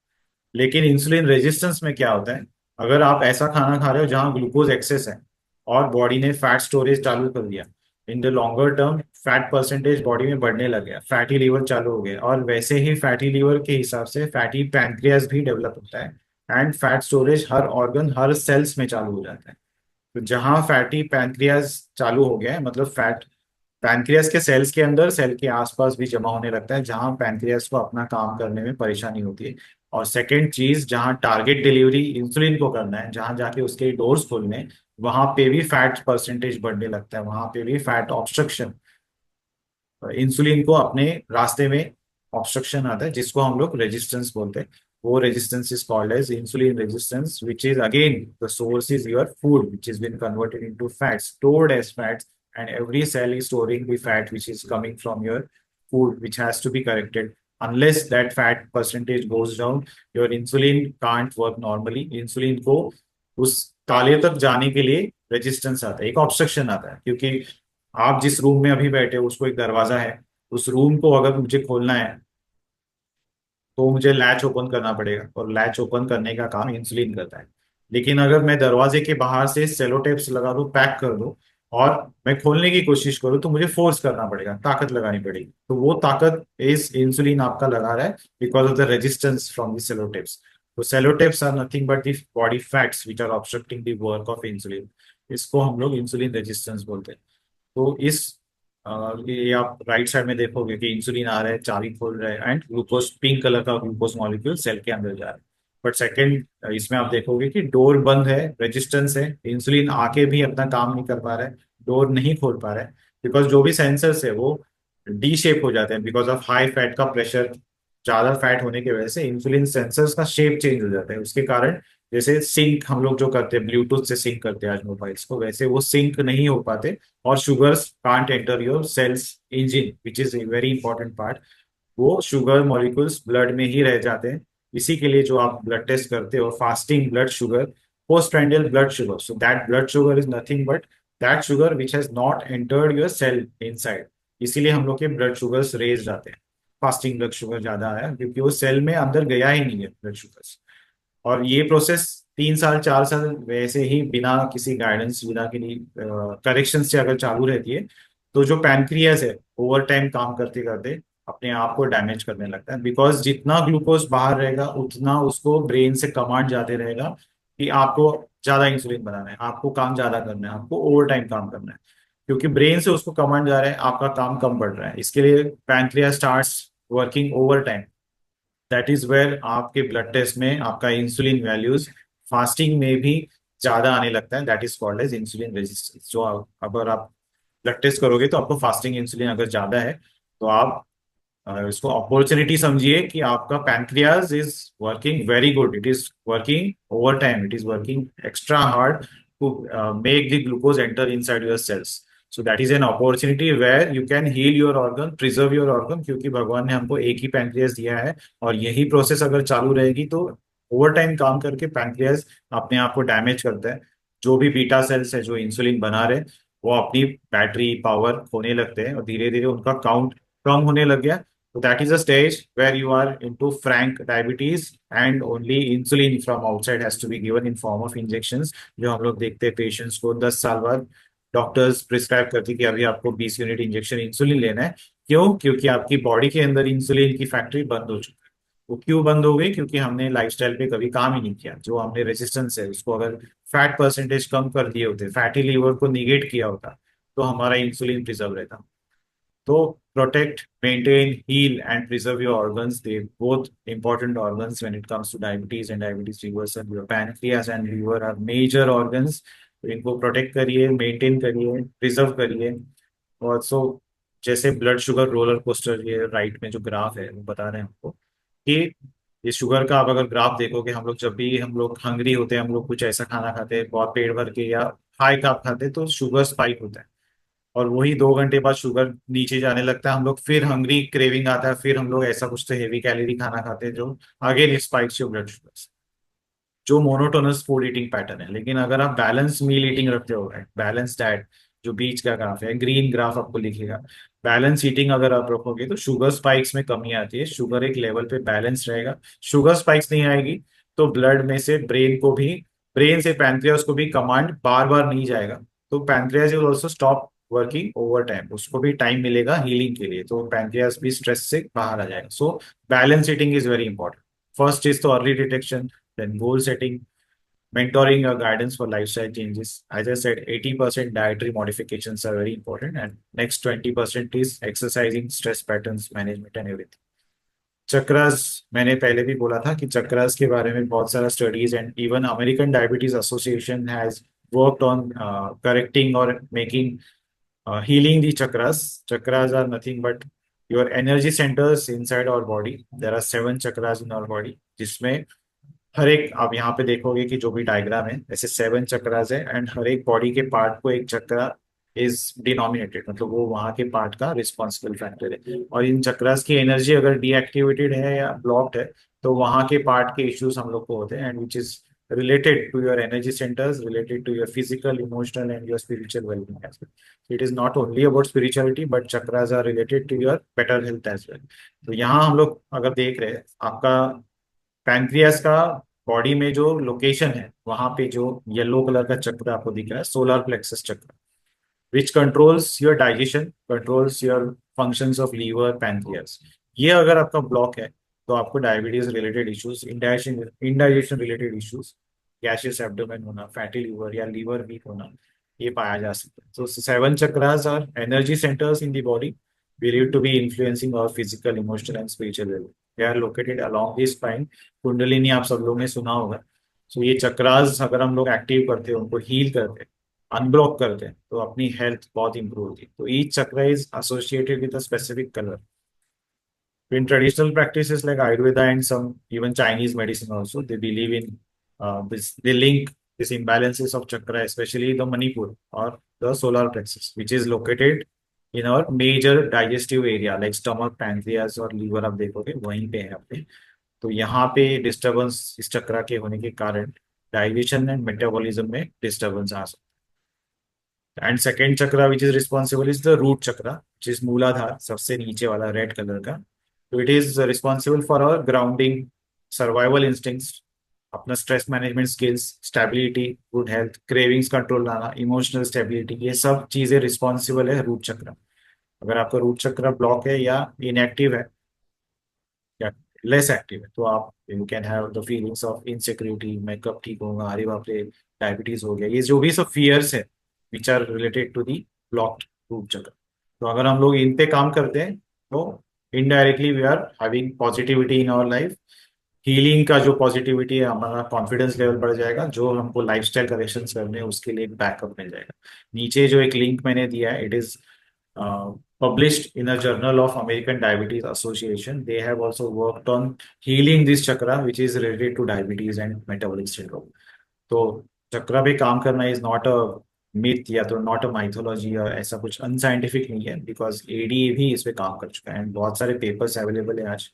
लेकिन इंसुलिन रेजिस्टेंस में क्या होता है? अगर आप ऐसा खाना खा रहे हो जहां ग्लूकोज एक्सेस है, और बॉडी ने फैट स्टोरेज चालू कर दिया, in the longer term fat percentage body में बढ़ने लग गया, फैटी लीवर चालू हो गया, और वैसे ही फैटी लीवर के हिसाब से फैटी पैंक्रियास भी डेवलप होता है। एंड फैट स्टोरेज हर ऑर्गन हर सेल्स में चालू हो जाता है। तो जहां फैटी पैंक्रियास चालू हो गया है, मतलब फैट पैनक्रियास के सेल्स के अंदर, सेल के आसपास भी जमा होने लगता है, जहां पैनक्रियास को अपना काम करने में परेशानी होती है। और सेकंड चीज, जहां टारगेट डिलीवरी इंसुलिन को करना है, जहां जाके उसके डोर्स खोलने हैं, वहां पे भी फैट परसेंटेज बढ़ने लगता है, वहां पे भी फैट ऑब्स्ट्रक्शन, इंसुलिन को अपने रास्ते में ऑब्स्ट्रक्शन आता है, जिसको हम लोग रेजिस्टेंस बोलते हैं। वो resistance is called as insulin resistance, which is again the source is your food which is been converted into fat, stored as fats, and every cell is storing the fat which is coming from your food, which has to be corrected. Unless that fat percentage goes down, your insulin can't work normally. Insulin को उस ताले तक जाने के लिए resistance आता है, एक ऑब्स्ट्रक्शन आता है। क्योंकि आप जिस रूम में अभी बैठे हो, उसको एक दरवाजा है, उस रूम को अगर मुझे खोलना है तो मुझे लैच ओपन करना पड़ेगा, और लैच ओपन करने का काम इंसुलिन करता है। लेकिन अगर मैं दरवाजे के बाहर से सेलो टेप्स लगा दूं, पैक कर दूं, और मैं खोलने की कोशिश करूं, तो मुझे फोर्स करना पड़ेगा, ताकत लगानी पड़ेगी। तो वो ताकत इस इंसुलिन आपका लगा रहा है, because of the resistance from the cello tapes. तो cello tapes are nothing but the body fats which are obstructing the work of insulin. इसको हम लोग इंसुलिन रेजिस्टेंस बोलते हैं। तो ये आप राइट साइड में देखोगे कि इंसुलिन आ रहा है, चाबी खोल रहा है, एंड ग्लूकोज, पिंक कलर का ग्लूकोज मॉलिक्यूल सेल के अंदर जा रहा है। बट सेकंड, इसमें आप देखोगे कि डोर बंद है, रेजिस्टेंस है, इंसुलिन आके भी अपना काम नहीं कर पा रहा है, डोर नहीं खोल पा रहा है। बिकॉज जो भी सेंसर्स है वो डी शेप हो जाते हैं, बिकॉज ऑफ हाई फैट का प्रेशर। ज्यादा फैट होने की वजह से इंसुलिन सेंसर्स का शेप चेंज हो जाता है, उसके कारण जैसे सिंक हम लोग जो करते हैं, ब्लूटूथ से सिंक करते हैं आज मोबाइल्स को, वैसे वो सिंक नहीं हो पाते। और sugars can't enter your cells engine, which is a very important part. वो शुगर मॉलिक्यूल्स ब्लड में ही रह जाते हैं, इसी के लिए जो आप ब्लड टेस्ट करते हो, fasting blood sugar, postprandial blood sugar, so that blood sugar is nothing but that sugar which has not entered your cell inside. इसीलिए हम लोग के ब्लड शुगर्स रेज जाते हैं, फास्टिंग ब्लड शुगर ज्यादा है क्योंकि वो सेल में अंदर गया ही नहीं है ब्लड शुगर्स। और ये प्रोसेस 3 साल 4 साल वैसे ही बिना किसी गाइडेंस, बिना किसी करेक्शन से अगर चालू रहती है, तो जो पैनक्रियास है ओवर टाइम काम करते करते अपने आप को डैमेज करने लगता है, बिकॉज जितना ग्लूकोज बाहर रहेगा उतना उसको ब्रेन से कमांड जाते रहेगा कि आपको ज्यादा इंसुलिन बनाना है, आपको काम ज्यादा करना है, आपको ओवर टाइम काम करना है। क्योंकि ब्रेन से उसको कमांड जा रहा है, आपका काम कम बढ़ रहा है, इसके लिए pancreas starts working overtime. That is where आपके ब्लड टेस्ट में आपका इंसुलिन वैल्यूज फास्टिंग में भी ज्यादा आने लगता है। That is called as insulin resistance. जो अगर आप ब्लड टेस्ट करोगे तो आपको फास्टिंग इंसुलिन अगर ज्यादा है, तो आप इसको अपॉर्चुनिटी समझिए कि आपका pancreas is working very good, it is working overtime, it is working extra hard to make the glucose enter inside your cells. So that is an opportunity where you can heal your organ, preserve your organ, क्योंकि भगवान ने हमको एक ही pancreas दिया है। और यही process अगर चालू रहेगी तो ओवर टाइम काम करके पैनक्रियाज अपने आप को डैमेज करता है। जो भी बीटा सेल्स है जो इंसुलिन बना रहे, वो अपनी बैटरी पावर खोने लगते हैं और धीरे धीरे उनका काउंट कम होने लग गया। So that is a stage where you are into frank diabetes and only insulin from outside has to be given in form of injections। जो हम लोग देखते हैं पेशेंट्स को 10 साल बाद डॉक्टर्स प्रिस्क्राइब करते हैं कि अभी आपको 20 यूनिट इंजेक्शन इंसुलिन लेना है। क्यों? क्योंकि आपकी बॉडी के अंदर इंसुलिन की फैक्ट्री बंद हो चुकी है। वो क्यों बंद हो गई? क्योंकि हमने लाइफस्टाइल पे कभी काम ही नहीं किया। जो हमने रेजिस्टेंस है उसको अगर फैट परसेंटेज कम कर दिए होते, फैटी लीवर को निगेट किया होता, तो हमारा इंसुलिन प्रिजर्व रहता। So protect, maintain, heal, and preserve your organs. They both important organs when it comes to diabetes and diabetes reversal. Your pancreas and liver are major organs. तो इनको protect करिए, maintain करिए, preserve करिए। Also जैसे blood sugar roller coaster, ये right में जो graph है वो बता रहे हैं हमको कि ये शुगर का आप अगर ग्राफ देखोगे, हम लोग जब भी हम लोग हंग्री होते हैं, हम लोग कुछ ऐसा खाना खाते हैं बहुत पेट भर के या हाई कार्ब खाते हैं, तो शुगर स्पाइक होता है। और वही 2 घंटे बाद शुगर नीचे जाने लगता है, हम लोग फिर हंग्री क्रेविंग आता है, फिर हम लोग ऐसा कुछ तो हेवी कैलोरी खाना खाते हैं जो again spikes your blood sugar. जो मोनोटोनस फूड ईटिंग पैटर्न है। लेकिन अगर आप बैलेंस मील ईटिंग रखते हो, बैलेंस डाइट, जो बीच का ग्राफ है, ग्रीन ग्राफ आपको लिखेगा, बैलेंस ईटिंग अगर आप रखोगे तो शुगर स्पाइक्स में कमी आती है, शुगर एक लेवल पे बैलेंस रहेगा। शुगर स्पाइक्स नहीं आएगी तो ब्लड में से ब्रेन को भी, ब्रेन से पैनक्रियास को भी कमांड बार बार नहीं जाएगा, तो pancreas will also stop working over time, उसको भी टाइम मिलेगा हीलिंग के लिए, तो पैनक्रियास भी स्ट्रेस से बाहर आ जाएगा। So balance eating is very important. First is तो early detection, then goal setting, mentoring or guidance for lifestyle changes. As I said, 80% dietary modifications are very important, and next 20% is exercising, stress patterns management and everything. Chakras, मैंने पहले भी बोला था कि चक्रास के बारे में बहुत सारा studies, and even American diabetes association has worked on correcting और making healing the chakras. Chakras are nothing but your energy centers inside our body. There are 7 chakras in our body, जिसमें हर एक, आप यहाँ पे देखोगे कि जो भी डायग्राम है ऐसे 7 चक्रास है, एंड हर एक बॉडी के पार्ट को एक चक्रा इज डिनोमिनेटेड, मतलब वो वहाँ के पार्ट का रिस्पॉन्सिबल फैक्टर है। और इन चक्रास की एनर्जी अगर डीएक्टिवेटेड है या ब्लॉक्ड है, तो वहाँ के पार्ट के इश्यूज हम लोग को होते हैं, and which is related to your energy centers, related to your physical, emotional, and your spiritual well-being as well. So it is not only about spirituality, but chakras are related to your better health as well. तो यहाँ हम लोग अगर देख रहे हैं आपका pancreas का बॉडी में जो लोकेशन है, वहां पे जो येलो कलर का चक्र आपको दिख रहा है, solar plexus chakra, which controls your digestion, controls your functions of liver, pancreas. ये अगर आपका ब्लॉक है तो आपको diabetes related issues, indigestion related issues, gaseous abdomen होना, फैटी लीवर या लीवर वीक होना, ये पाया जा सकता है। तो 7 chakras are energy centres in the body, believed to be influencing our physical, emotional, and spiritual well-being. They are located along the spine. Kundalini आप सब लोगों ने सुना होगा। सो ये चक्रास अगर हम लोग एक्टिव करते हैं, उनको हील करते हैं, अनब्लॉक करते हैं, तो अपनी हेल्थ बहुत इंप्रूव होती है। तो ईच चक्र is associated with a specific colour. In traditional practices like Ayurveda and some even Chinese medicine also, they believe in this. They link these imbalances of chakra, especially the Manipur or the solar plexus, which is located in our major digestive area like stomach, pancreas और liver। आप देखोगे वहीं पे है अपने। तो यहाँ पे डिस्टरबेंस इस चक्र के होने के कारण डाइजेशन एंड मेटाबॉलिज्म में डिस्टरबेंस आ सकता है। And second chakra which is responsible is the root chakra, जिस मूलाधार सबसे नीचे वाला रेड कलर का। तो it is responsible for our grounding, survival instincts, अपना stress management skills, stability, good health, cravings control लाना, इमोशनल स्टेबिलिटी, ये सब चीजें रिस्पॉन्सिबल है रूट चक्र। अगर आपका रूट चक्र ब्लॉक है या इनएक्टिव है या लेस एक्टिव है, तो आप you can have the feelings of insecurity, मैं कब ठीक होऊंगा, अरे बाप रे डायबिटीज हो गया, ये जो भी सब फियर्स है which are related to the blocked root chakra. तो अगर हम लोग इन पे काम करते हैं तो indirectly we are having positivity in our life. Healing का जो पॉजिटिविटी है, हमारा कॉन्फिडेंस लेवल बढ़ जाएगा, जो हमको लाइफस्टाइल करेक्शन करने हैं उसके लिए एक बैकअप मिल जाएगा। नीचे जो एक लिंक मैंने दिया है, it is published in a journal of American Diabetes Association. They have also worked on healing this chakra, which is related to diabetes and metabolic syndrome. तो चक्रा पे काम करना इज नॉट अ मिथ या तो not a mythology या ऐसा कुछ unscientific नहीं है, बिकॉज एडी भी इस पे काम कर चुका है एंड बहुत सारे पेपर्स अवेलेबल है आज।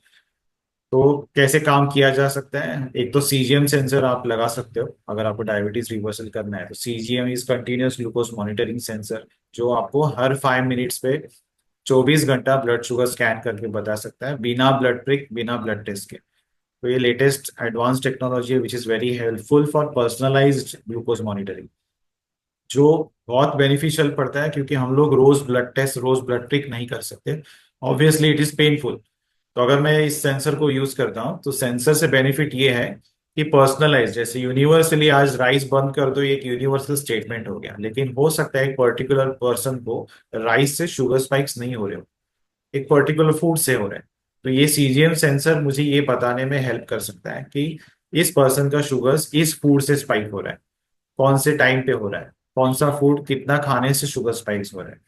तो कैसे काम किया जा सकता है, एक तो सीजीएम सेंसर आप लगा सकते हो अगर आपको डायबिटीज रिवर्सल करना है। तो CGM is continuous glucose monitoring sensor, जो आपको हर 5 मिनट्स पे 24 घंटा ब्लड शुगर स्कैन करके बता सकता है, बिना ब्लड प्रिक, बिना ब्लड टेस्ट के। तो ये लेटेस्ट एडवांस टेक्नोलॉजी है which is very helpful for personalised glucose monitoring, जो बहुत बेनिफिशियल पड़ता है, क्योंकि हम लोग रोज ब्लड टेस्ट, रोज ब्लड प्रिक नहीं कर सकते। Obviously it is painful. तो अगर मैं इस सेंसर को यूज करता हूँ तो सेंसर से बेनिफिट ये है कि पर्सनलाइज, जैसे यूनिवर्सली आज राइस बंद कर दो, ये एक यूनिवर्सल स्टेटमेंट हो गया, लेकिन हो सकता है एक पर्टिकुलर पर्सन को राइस से शुगर स्पाइक्स नहीं हो रहे हो, एक पर्टिकुलर फूड से हो रहे हैं। तो ये सीजीएम सेंसर मुझे ये बताने में हेल्प कर सकता है कि इस पर्सन का शुगर्स इस फूड से स्पाइक हो रहा है, कौन से टाइम पे हो रहा है, कौन सा फूड कितना खाने से शुगर स्पाइक्स हो रहा है।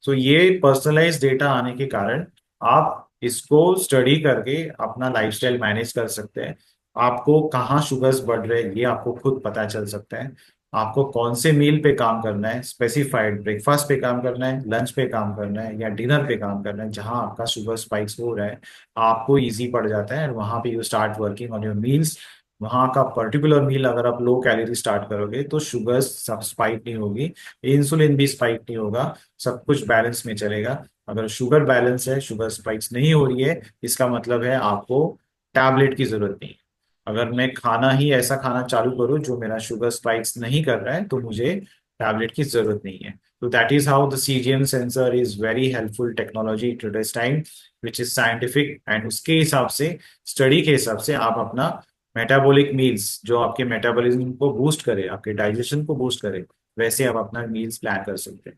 तो ये पर्सनलाइज डेटा आने के कारण आप इसको स्टडी करके अपना लाइफस्टाइल मैनेज कर सकते हैं। आपको कहाँ शुगर्स बढ़ रहे हैं ये आपको खुद पता चल सकता है। आपको कौन से मील पे काम करना है, स्पेसिफाइड ब्रेकफास्ट पे काम करना है, लंच पे काम करना है या डिनर पे काम करना है, जहां आपका शुगर स्पाइक्स हो रहा है आपको इजी पड़ जाता है, और वहां पे you start working on your meals. वहां का पर्टिकुलर मील अगर आप लो कैलोरी स्टार्ट करोगे तो शुगर सब स्पाइक नहीं होगी, इंसुलिन भी स्पाइक नहीं होगा, सब कुछ बैलेंस में चलेगा। अगर शुगर बैलेंस है, शुगर स्पाइक्स नहीं हो रही है, इसका मतलब है आपको टैबलेट की जरूरत नहीं है। अगर मैं खाना ही ऐसा खाना चालू करूँ जो मेरा शुगर स्पाइक्स नहीं कर रहा है, तो मुझे टैबलेट की जरूरत नहीं है। तो that is how the CGM sensor is very helpful technology today's time, which is scientific, and उसके हिसाब से, स्टडी के हिसाब से आप अपना मेटाबॉलिक मील्स जो आपके मेटाबॉलिज्म को बूस्ट करे, आपके डाइजेशन को बूस्ट करे, वैसे आप अपना मील्स प्लान कर सकते हैं,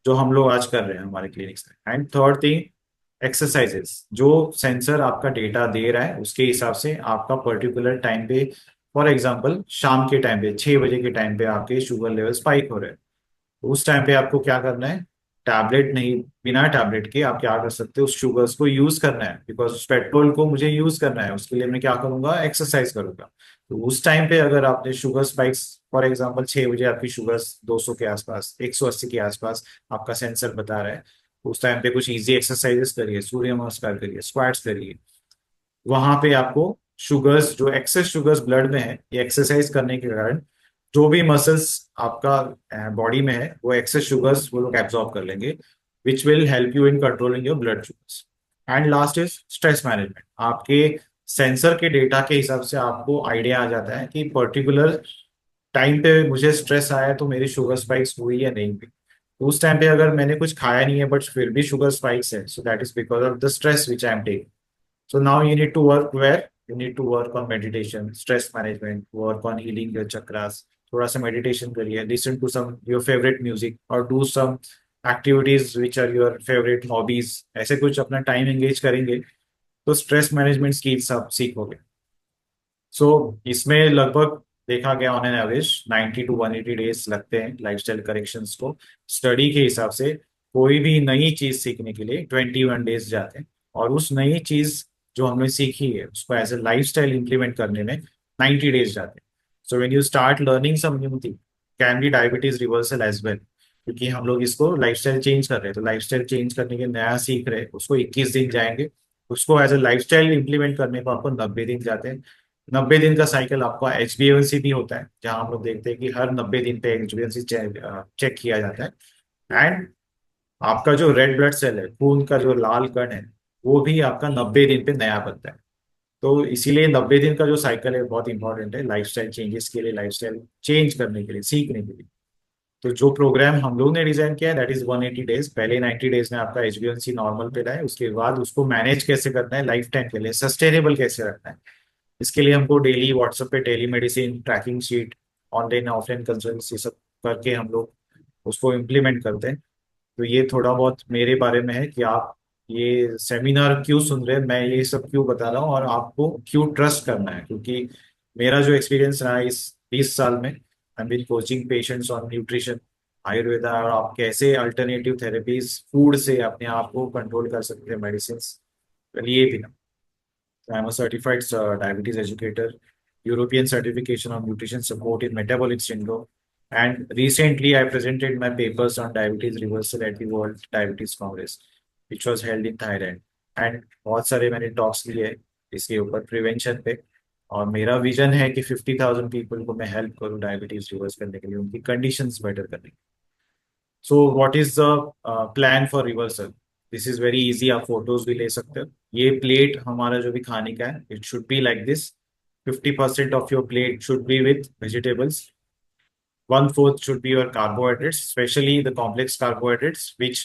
जो हम लोग आज कर रहे हैं हमारे क्लिनिक्स में। And third thing, exercises. जो सेंसर आपका डेटा दे रहा है उसके हिसाब से आपका पर्टिकुलर टाइम पे, फॉर एग्जांपल शाम के टाइम पे 6 बजे के टाइम पे आपके शुगर लेवल स्पाइक हो रहे हैं, तो उस टाइम पे आपको क्या करना है, टैबलेट नहीं, बिना टैबलेट के आप क्या कर सकते हो, उस शुगर्स को यूज करना है, बिकॉज उस पेट्रोल को मुझे यूज करना है, उसके लिए मैं क्या करूंगा, एक्सरसाइज करूंगा। तो उस टाइम पे अगर आपने शुगर स्पाइक्स, फॉर एग्जांपल 6 बजे आपकी शुगर्स 200 के आसपास, 180 के आसपास आपका सेंसर बता रहा है, तो उस टाइम पे कुछ इजी एक्सरसाइजेस करिए, सूर्य नमस्कार करिए, स्क्वाट्स करिए। वहां पे आपको शुगर्स, जो एक्सेस शुगर्स ब्लड में है, ये एक्सरसाइज करने के कारण जो भी मसल्स आपका बॉडी में है वो एक्सेस शुगर्स वो लोग एब्जॉर्ब कर लेंगे, which will help you in controlling your blood sugars. And last is stress management. आपके सेंसर के डेटा के हिसाब से आपको आइडिया आ जाता है कि पर्टिकुलर टाइम पे मुझे स्ट्रेस आया तो मेरी शुगर स्पाइक्स हुई या नहीं हुई। तो उस टाइम पे अगर मैंने कुछ खाया नहीं है बट फिर भी शुगर स्पाइक्स है, सो that is because of the stress which I am taking. So now you need to work where? You need to work on meditation, stress management, work on healing your chakras. थोड़ा सा meditation करिए, listen to some your favorite music or do some activities which are your favorite hobbies. ऐसे कुछ अपना time engage करेंगे तो stress management skills आप सीखोगे। सो इसमें लगभग देखा गया on an average 90 to 180 days लगते हैं लाइफस्टाइल करेक्शंस को। स्टडी के हिसाब से कोई भी नई चीज सीखने के लिए 21 डेज जाते हैं, और उस नई चीज जो हमने सीखी है उसको एज ए लाइफस्टाइल इंप्लीमेंट करने में 90 डेज जाते हैं। So when you start learning some new thing, can be diabetes reversal as well, क्योंकि हम लोग इसको लाइफस्टाइल चेंज कर रहे हैं। तो लाइफस्टाइल चेंज करने के नया सीख रहे हैं, उसको 21 दिन जाएंगे, उसको एज ए लाइफस्टाइल इंप्लीमेंट करने को आपको 90 दिन जाते हैं। 90 दिन का साइकिल आपका HbA1c भी होता है, जहां हम लोग देखते हैं कि हर 90 दिन पे HbA1c चेक किया जाता है। एंड आपका जो रेड ब्लड सेल है, खून का जो लाल कण है, वो भी आपका 90 दिन पे नया बनता है। तो इसीलिए 90 दिन का जो साइकिल है बहुत इंपॉर्टेंट है लाइफस्टाइल चेंजेस के लिए, लाइफस्टाइल चेंज करने के लिए, सीखने के लिए। तो जो प्रोग्राम हम लोग ने डिजाइन किया है दैट इज 180 डेज। पहले 90 डेज में आपका HbA1c नॉर्मल पे रहा है, उसके बाद उसको मैनेज कैसे करना है लाइफ टाइम के लिए, सस्टेनेबल कैसे रखना है। इसके लिए हमको डेली व्हाट्सएप पे telemedicine tracking sheet, online offline consult, ये सब करके हम लोग उसको इम्प्लीमेंट करते हैं। तो ये थोड़ा बहुत मेरे बारे में है कि आप ये सेमिनार क्यों सुन रहे हैं, मैं ये सब क्यों बता रहा हूँ और आपको क्यों ट्रस्ट करना है। क्योंकि मेरा जो एक्सपीरियंस रहा है इस 20 साल में, I been coaching patients on nutrition, Ayurveda, और आप कैसे अल्टरनेटिव थेरेपीज फूड से अपने आप को कंट्रोल कर सकते हैं, मेडिसिन लिए बिना। I am a certified diabetes educator, European certification on nutrition support in metabolic syndrome. And recently, I presented my papers on diabetes reversal at the World Diabetes Congress, which was held in Thailand. And बहुत सारे मैंने talks लिए हैं इसके ऊपर prevention पे। और मेरा विजन है कि 50,000 पीपल को मैं हेल्प करूँ डायबिटीज रिवर्स करने के लिए, उनकी कंडीशंस बेटर करने के लिए। So what is the plan for reversal? This is very easy, आप फोटोज भी ले सकते हो। ये प्लेट हमारा जो भी खाने का है, it should be like this. 50% of your plate should be with vegetables, 1/4 should be your carbohydrates, especially the complex carbohydrates, which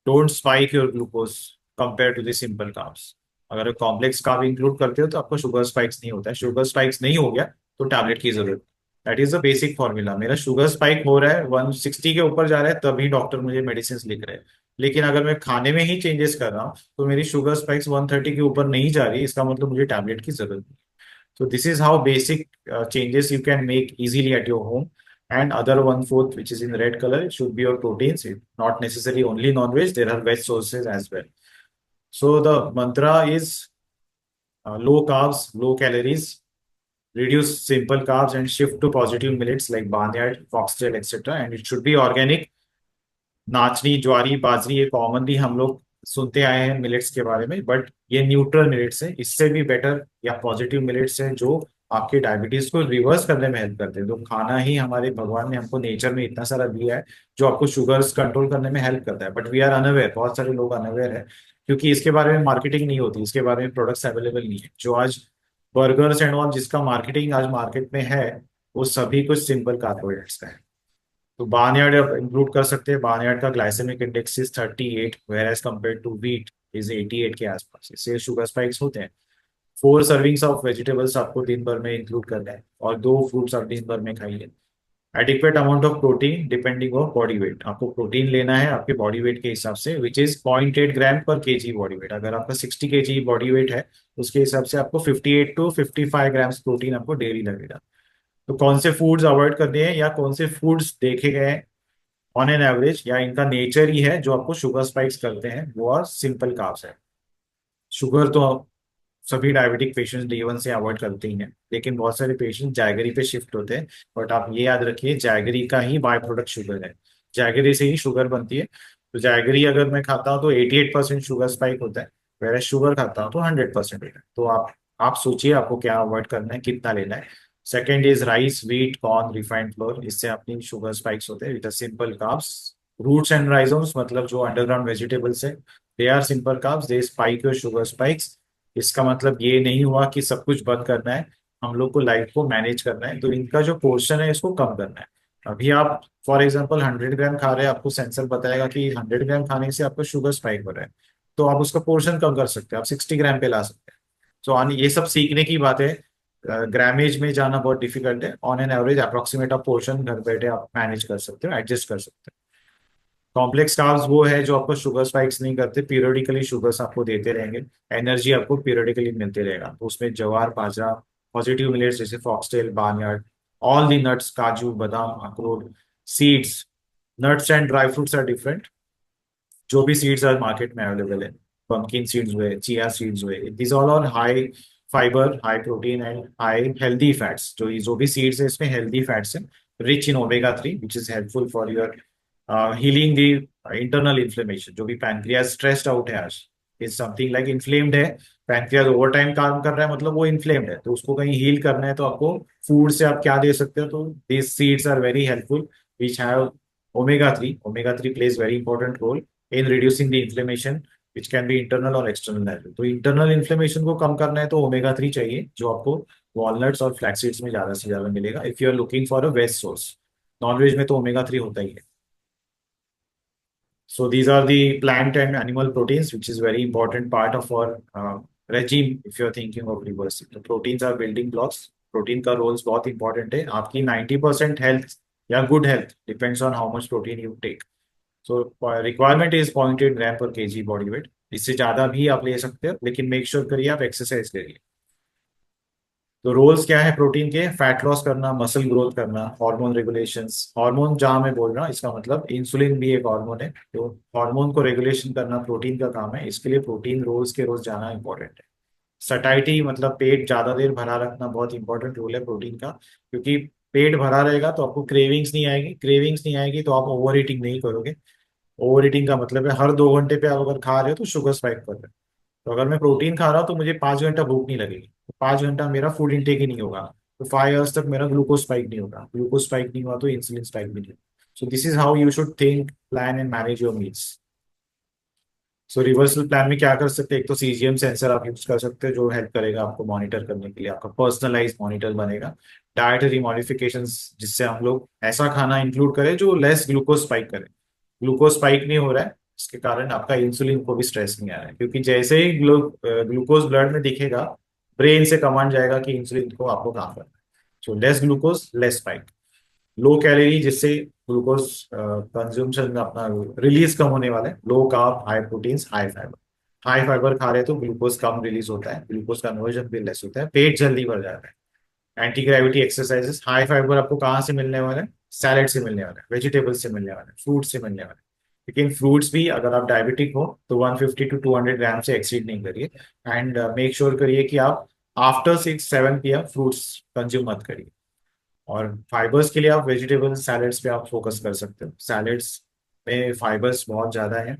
don't spike your glucose compared to the simple carbs. अगर complex carb include करते हो तो आपको sugar spikes नहीं होता है। Sugar spikes नहीं हो गया तो टैबलेट की जरूरत। That is the basic formula. मेरा शुगर स्पाइक हो रहा है, 160 के ऊपर जा रहा है, तभी डॉक्टर मुझे मेडिसिन लिख रहे हैं। लेकिन अगर मैं खाने में ही चेंजेस कर रहा हूँ तो मेरी शुगर स्पाइक्स 130 के ऊपर नहीं जा रही, इसका मतलब मुझे टैबलेट की जरूरत नहीं। So this is how basic changes you can make easily at your home. And other 1/4, which is in red color, it should be your proteins. Not necessarily only non-veg. There are veg sources as well. So the mantra is low carbs, low calories, reduce simple carbs, and shift to positive millets like barnyard, foxtail, etc. And it should be organic. नाचनी, ज्वारी, बाजरी, ये commonly हम लोग सुनते आए हैं millets के बारे में, बट ये न्यूट्रल मिलेट्स है, इससे भी बेटर या पॉजिटिव मिलेट्स है जो आपके डायबिटीज को रिवर्स करने में हेल्प करते हैं। तो खाना ही हमारे भगवान ने हमको नेचर में इतना सारा दिया है जो आपको शुगर्स कंट्रोल करने में हेल्प करता है, बट वी आर अनअवेयर, बहुत सारे लोग अनअवेयर है क्योंकि इसके बारे में मार्केटिंग नहीं होती, इसके बारे में प्रोडक्ट्स अवेलेबल नहीं है। जो आज बर्गर्स एंड ऑल जिसका मार्केटिंग आज मार्केट में है, वो सभी कुछ सिंपल कार्बोहाइड्रेट्स का है। तो बार्नयार्ड आप इंक्लूड कर सकते हैं। बार्नयार्ड का glycaemic index is 38, whereas compared to wheat is 88 के आसपास। इससे शुगर स्पाइक्स होते हैं। 4 सर्विंग्स ऑफ वेजिटेबल्स आपको दिन भर में इंक्लूड करना है और 2 फ्रूट्स आप दिन भर में खाइए। Adequate amount of protein depending of body weight, आपको प्रोटीन लेना है आपके बॉडी वेट के हिसाब से, which is 0.8 gram per KG body weight. अगर आपका 60 kg बॉडी वेट है, उसके हिसाब से आपको 58 to 55 ग्राम्स प्रोटीन आपको डेली लगेगा। तो कौन से फूड्स अवॉइड करने हैं या कौन से फूड्स देखे गए हैं ऑन एन एवरेज या इनका नेचर ही है जो आपको शुगर स्पाइक्स करते हैं, वो और सिंपल कार्ब्स है। शुगर तो सभी डायबिटिक पेशेंट्स D1 से अवॉइड करते ही हैं, लेकिन बहुत सारे पेशेंट जैगरी पे शिफ्ट होते हैं। बट आप ये याद रखिए, जैगरी का ही बाय प्रोडक्ट शुगर है, जैगरी से ही शुगर बनती है। तो जैगरी अगर मैं खाता हूँ तो 88% शुगर स्पाइक होता है, वैसे शुगर खाता हूँ तो 100% होता है। तो आप सोचिए आपको क्या अवॉइड करना है, कितना लेना है। Second is rice, wheat, corn, refined flour, इससे अपनी शुगर स्पाइक्स होते हैं। With simple carbs, roots and rhizomes, मतलब जो अंडरग्राउंड वेजिटेबल्स है, they are simple carbs, they spike your sugar spikes. इसका मतलब ये नहीं हुआ कि सब कुछ बंद करना है, हम लोग को लाइफ को मैनेज करना है, तो इनका जो पोर्शन है इसको कम करना है। अभी आप फॉर एग्जांपल 100 ग्राम खा रहे हैं, आपको सेंसर बताएगा कि 100 ग्राम खाने से आपका शुगर स्पाइक हो रहा है, तो आप उसका पोर्शन कम कर सकते हैं, आप 60 ग्राम पे ला सकते हैं। सो ये सब सीखने की बात है। ग्रामेज में जाना बहुत डिफिकल्ट है। ऑन एन एवरेज अप्रोक्सीमेट आप पोर्शन घर बैठे आप मैनेज कर सकते हो, एडजस्ट कर सकते हो। कॉम्प्लेक्स कार्ब्स वो है जो आपको शुगर स्पाइक्स नहीं करते, पीरियडिकली शुगर्स आपको देते रहेंगे, एनर्जी आपको पीरियडिकली मिलते रहेगा। तो उसमें जवार, बाजरा, पॉजिटिव मिलेट्स जैसे foxtail, barnyard, all the nuts, काजू, बादाम, अखरोट, seeds. Nuts and dry fruits are different. जो भी सीड्स आर मार्केट में अवेलेबल है, पंपकिन सीड्स हुए, चिया सीड्स हुए, these all are high fibre, high protein and high healthy fats. जो भी सीड्स है इसमें हेल्दी फैट्स है, rich in omega 3, which is helpful for your healing the internal inflammation. जो भी पैनक्रियाज स्ट्रेस्ड आउट है आज, इज समथिंग लाइक इन्फ्लेम्ड है, पैंक्रियाज ओवर टाइम काम कर रहा है, मतलब वो इन्फ्लेम्ड है, तो उसको कहीं हील करना है, तो आपको फूड से आप क्या दे सकते हो, तो this seeds are very helpful which have omega 3. Omega 3 plays very important role in reducing the inflammation which can be internal और external as well. तो इंटरनल इन्फ्लेमेशन को कम करना है तो ओमेगा 3 चाहिए, जो आपको वॉलनट्स और फ्लैक्सीड्स में ज्यादा से ज्यादा मिलेगा if you are looking for a veg source. Nonveg में तो ओमेगा 3 होता ही है. So these are the plant and animal proteins, which is very important part of our regime if you're thinking of reversing. तो proteins are building blocks. Protein का roles बहुत important है. आपकी 90% health या good health depends on how much protein you take. So requirement is 0.8 gram per KG body weight. इससे ज्यादा भी आप ले सकते हो, लेकिन मेक श्योर करिए आप एक्सरसाइज करिए. तो रोल्स क्या है प्रोटीन के? फैट लॉस करना, मसल ग्रोथ करना, हार्मोन रेगुलेशंस. हार्मोन जहां मैं बोल रहा हूँ इसका मतलब इंसुलिन भी एक हार्मोन है, तो हार्मोन को रेगुलेशन करना प्रोटीन का काम है. इसके लिए प्रोटीन रोल्स के रोज जाना इंपॉर्टेंट है. सटाइटी मतलब पेट ज्यादा देर भरा रखना बहुत इंपॉर्टेंट रोल है प्रोटीन का, क्योंकि पेट भरा रहेगा तो आपको क्रेविंग्स नहीं आएगी. क्रेविंग्स नहीं आएगी तो आप ओवर ईटिंग नहीं करोगे. ओवर ईटिंग का मतलब है हर 2 घंटे पे आप अगर खा रहे हो तो शुगर स्पाइक कर रहे हो. तो अगर मैं प्रोटीन खा रहा हूँ तो मुझे 5 घंटा भूख नहीं लगेगी, तो 5 घंटा मेरा फूड इंटेक ही नहीं होगा, तो 5 आवर्स तक मेरा ग्लूकोज स्पाइक नहीं होगा. ग्लूकोज स्पाइक नहीं हुआ तो इंसुलिन स्पाइक भी नहीं होगा. So this is how you should think, plan and manage your meals. So reversal plan में क्या कर सकते हैं? एक तो सीजीएम सेंसर आप यूज कर सकते हो, जो हेल्प करेगा आपको मॉनिटर करने के लिए. आपका पर्सनलाइज मॉनिटर बनेगा. डाइटरी मॉडिफिकेशंस, जिससे हम लोग ऐसा खाना इंक्लूड करें जो लेस ग्लूकोज स्पाइक करे. ग्लूकोज स्पाइक नहीं हो रहा है, इसके कारण आपका इंसुलिन को भी स्ट्रेस नहीं आ रहा है, क्योंकि जैसे ही ग्लूकोज ब्लड में दिखेगा, ब्रेन से कमांड जाएगा कि इंसुलिन को आपको कहाँ करना है. So less glucose less spike. Low calorie, जिससे ग्लूकोज कंज्यूमशन अपना रिलीज कम होने वाला है. Low carb, high proteins, high fibre. High fibre खा रहे तो ग्लूकोज कम रिलीज होता है, ग्लूकोज कन्वर्जन भी लेस होता है, पेट जल्दी भर जाता है. Anti gravity exercises. High fibre आपको कहाँ से मिलने वाला है? सैलेड से मिलने वाला है, वेजिटेबल से मिलने वाला है, फ्रूट से मिलने वाला है. लेकिन फ्रूट्स भी अगर आप डायबिटिक हो तो 150 to 200 ग्राम से एक्सीड नहीं करिए. एंड मेक श्योर करिए कि आप आफ्टर 6-7 PM फ्रूट्स कंज्यूम मत करिए. और फाइबर्स के लिए आप वेजिटेबल सैलेड्स पे आप फोकस कर सकते हो. सैलेड्स में फाइबर्स बहुत ज्यादा है.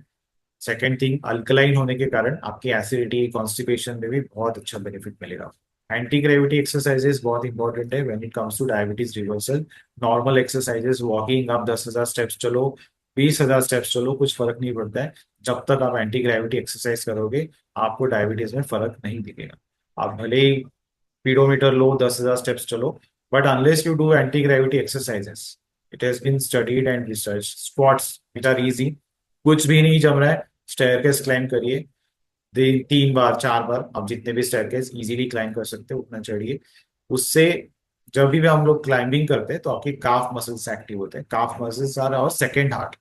सेकेंड थिंग, अल्कलाइन होने के कारण आपकी एसिडिटी कॉन्स्टिपेशन में भी बहुत अच्छा बेनिफिट मिलेगा. एंटी ग्रेविटी एक्सरसाइजेस बहुत इंपॉर्टेंट है when it comes two diabetes reversal. Normal exercises, walking, आप 10,000 स्टेप्स चलो, 20,000 स्टेप्स चलो, कुछ फर्क नहीं पड़ता है. जब तक आप एंटी ग्रेविटी एक्सरसाइज करोगे आपको डायबिटीज में फर्क नहीं दिखेगा. आप भले ही स्पीडोमीटर लो, 10,000 स्टेप्स चलो, but unless you do anti gravity exercises, it has been studied and research. Squats which are easy, कुछ भी नहीं जम रहा है, स्टेयरकेस क्लाइंब करिए. 3 बार 4 बार आप जितने भी स्टेयरकेस इजीली क्लाइंब कर सकते हो उतना चढ़िए. उससे जब भी हम लोग क्लाइंबिंग करते हैं तो आपके काफ मसल्स एक्टिव होते हैं. Calf muscles are our second heart.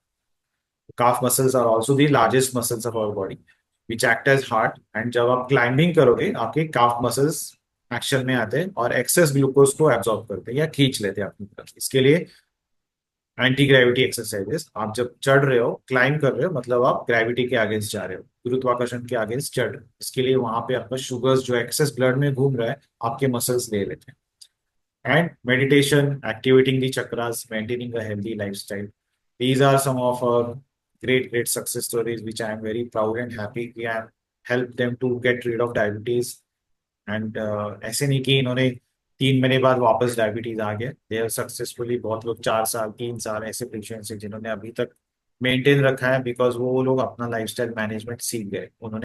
Calf muscles are also the largest muscles of our body which act as heart. And जब आप क्लाइंबिंग करोगे आपके काफ मसल्स एक्शन में आते हैं और एक्सेस ग्लूकोज को एब्जॉर्ब करते हैं या खींच लेते हैं अपनी तरफ. इसके लिए एंटी ग्रेविटी एक्सरसाइजेस. आप जब चढ़ रहे हो, क्लाइंब कर रहे हो, मतलब आप ग्रेविटी के अगेंस्ट जा रहे हो, गुरुत्वाकर्षण के अगेंस्ट चढ़ रहे हो. इसके लिए वहां पे आपका शुगर्स जो एक्सेस ब्लड में घूम रहा है आपके मसल्स ले लेते हैं. And meditation, activating the chakras, maintaining a healthy lifestyle. These are some of our great success stories, which I am very proud and happy we have helped them to get rid of diabetes. And ऐसे नहीं कि इन्होंने 3 महीने बाद वापस diabetes आ गया. They have successfully, बहुत लोग 4 साल 3 साल ऐसे पेशेंट्स हैं जिन्होंने अभी तक मेंटेन रखा है, बिकॉज वो लोग अपना लाइफस्टाइल मैनेजमेंट सीख गए. उन्होंने